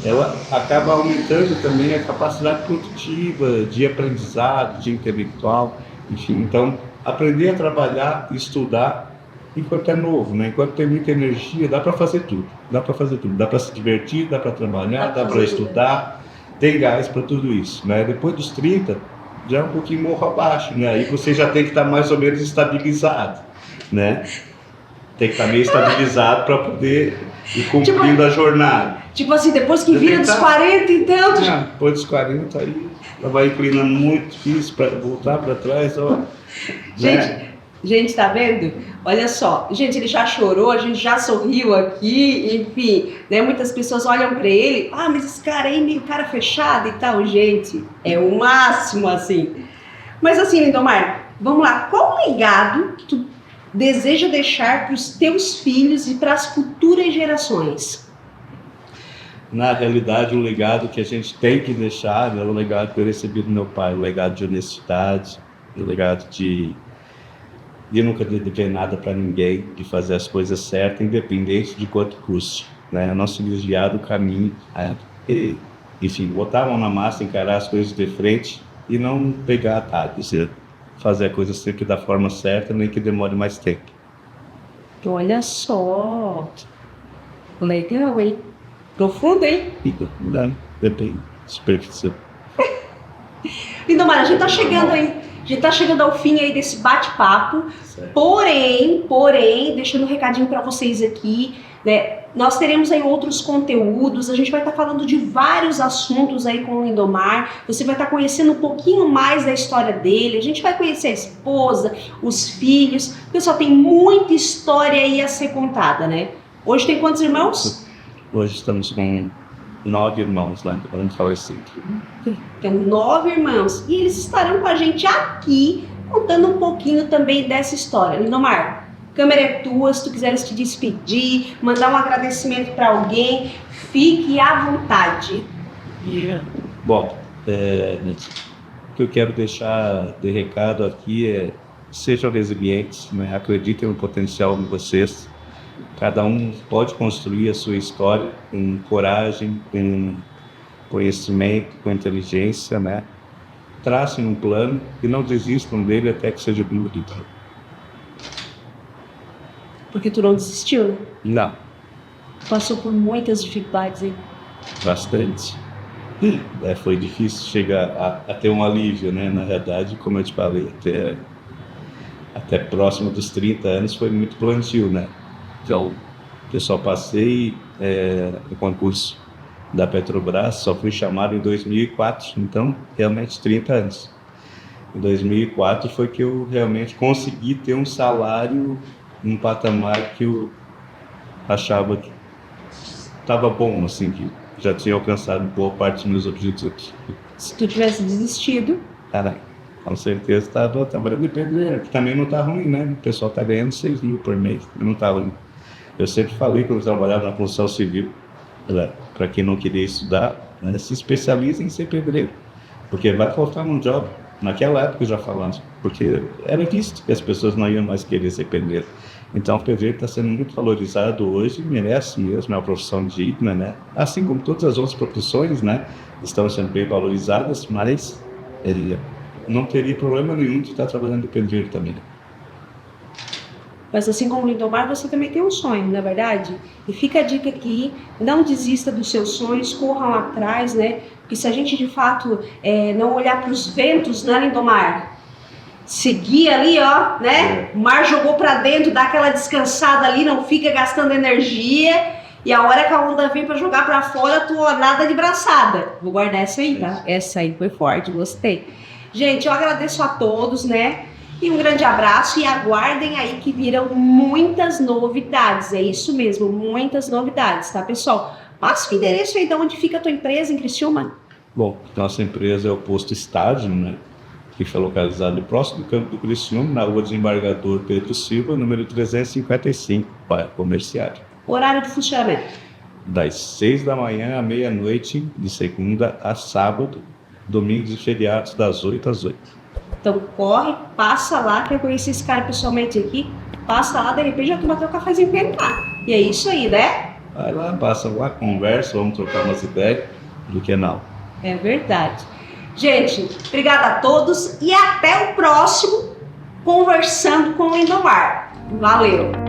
ela acaba aumentando também a capacidade produtiva, de aprendizado, de intelectual, enfim. Então, aprender a trabalhar, estudar, enquanto é novo, né? Enquanto tem muita energia, dá para fazer tudo. Dá para se divertir, dá para trabalhar, dá para estudar, tem gás para tudo isso, né? Depois dos 30, já é um pouquinho morro abaixo, né? Aí você já tem que estar mais ou menos estabilizado, né? Tem que estar meio estabilizado para poder ir cumprindo a jornada. Tipo assim, depois que vira dos 40, então... Depois dos 40, aí ela vai inclinando muito, difícil para voltar para trás, ó. Gente, tá vendo? Olha só, gente, ele já chorou, a gente já sorriu aqui, enfim, né? Muitas pessoas olham pra ele, mas esse cara aí meio cara fechado e tal, gente, é o máximo, assim. Mas assim, Lindomar, vamos lá, qual o legado que tu deseja deixar para os teus filhos e para as futuras gerações? Na realidade, o legado que a gente tem que deixar é o legado que eu recebi do meu pai, o legado de honestidade, o legado de nunca dever nada para ninguém, de fazer as coisas certas, independente de quanto custe, né? Não se desviar do caminho, enfim, botar a mão na massa, encarar as coisas de frente e não pegar atalhos, fazer a coisa sempre da forma certa, nem que demore mais tempo. Olha só, legal, hein? Profundo, hein? Depende, superficial. Lindomar, a gente tá chegando aí. A gente tá chegando ao fim aí desse bate-papo, porém, deixando um recadinho para vocês aqui, né? Nós teremos aí outros conteúdos, a gente vai estar falando de vários assuntos aí com o Lindomar, você vai estar conhecendo um pouquinho mais da história dele, a gente vai conhecer a esposa, os filhos, pessoal, tem muita história aí a ser contada, né? Hoje tem quantos irmãos? Hoje estamos com 9 irmãos lá, a gente fala assim. Tem 9 irmãos e eles estarão com a gente aqui contando um pouquinho também dessa história. Lindomar, a câmera é tua, se tu quiseres te despedir, mandar um agradecimento para alguém, fique à vontade. Bom, o que eu quero deixar de recado aqui é: sejam resilientes, né? Acreditem no potencial de vocês. Cada um pode construir a sua história com coragem, com conhecimento, com inteligência, né? Tracem um plano e não desistam dele até que seja cumprido. Porque tu não desistiu, né? Não. Passou por muitas dificuldades aí. Bastante. Foi difícil chegar a ter um alívio, né? Na verdade, como eu te falei, até próximo dos 30 anos foi muito plantio, né? Então, eu só passei no concurso da Petrobras, só fui chamado em 2004, então realmente 30 anos. Em 2004 foi que eu realmente consegui ter um salário, um patamar que eu achava que estava bom, assim, que já tinha alcançado boa parte dos meus objetivos. Se tu tivesse desistido... Cara, com certeza estava trabalhando de pedreiro, que também não está ruim, né? O pessoal está ganhando 6 mil por mês, não está ruim. Eu sempre falei, quando eu trabalhava na construção civil, para quem não queria estudar, né, se especializa em ser pedreiro, porque vai faltar um job. Naquela época já falando, porque era visto que as pessoas não iam mais querer ser pedreiro. Então o pedreiro está sendo muito valorizado hoje, merece mesmo, é uma profissão digna, né? Assim como todas as outras profissões, né, estão sendo bem valorizadas, mas ele não teria problema nenhum de estar trabalhando de pedreiro também. Mas assim como o Lindomar, você também tem um sonho, não é verdade? E fica a dica aqui, não desista dos seus sonhos, corram atrás, né? Porque se a gente de fato não olhar para os ventos, né, Lindomar? Seguir ali, ó, né? O mar jogou para dentro, dá aquela descansada ali, não fica gastando energia. E a hora que a onda vem para jogar para fora, tu nada de braçada. Vou guardar essa aí, tá? Essa aí foi forte, gostei. Gente, eu agradeço a todos, né? E um grande abraço e aguardem aí que virão muitas novidades. É isso mesmo, muitas novidades, tá, pessoal? Passa o endereço aí de onde fica a tua empresa em Criciúma. Bom, nossa empresa é o Posto Estádio, né? Que fica localizado próximo do campo do Criciúma, na rua Desembargador Pedro Silva, número 355, bairro Comerciário. Horário de funcionamento? Das 6 da manhã à meia-noite, de segunda a sábado, domingos e feriados, das 8 às 8. Então corre, passa lá, que eu conheci esse cara pessoalmente aqui, passa lá, de repente já toma teu cafezinho pra entrar. E é isso aí, né? Vai lá, passa lá, conversa, vamos trocar umas ideias, do que não. É verdade. Gente, obrigada a todos e até o próximo Conversando com o Lindomar. Valeu!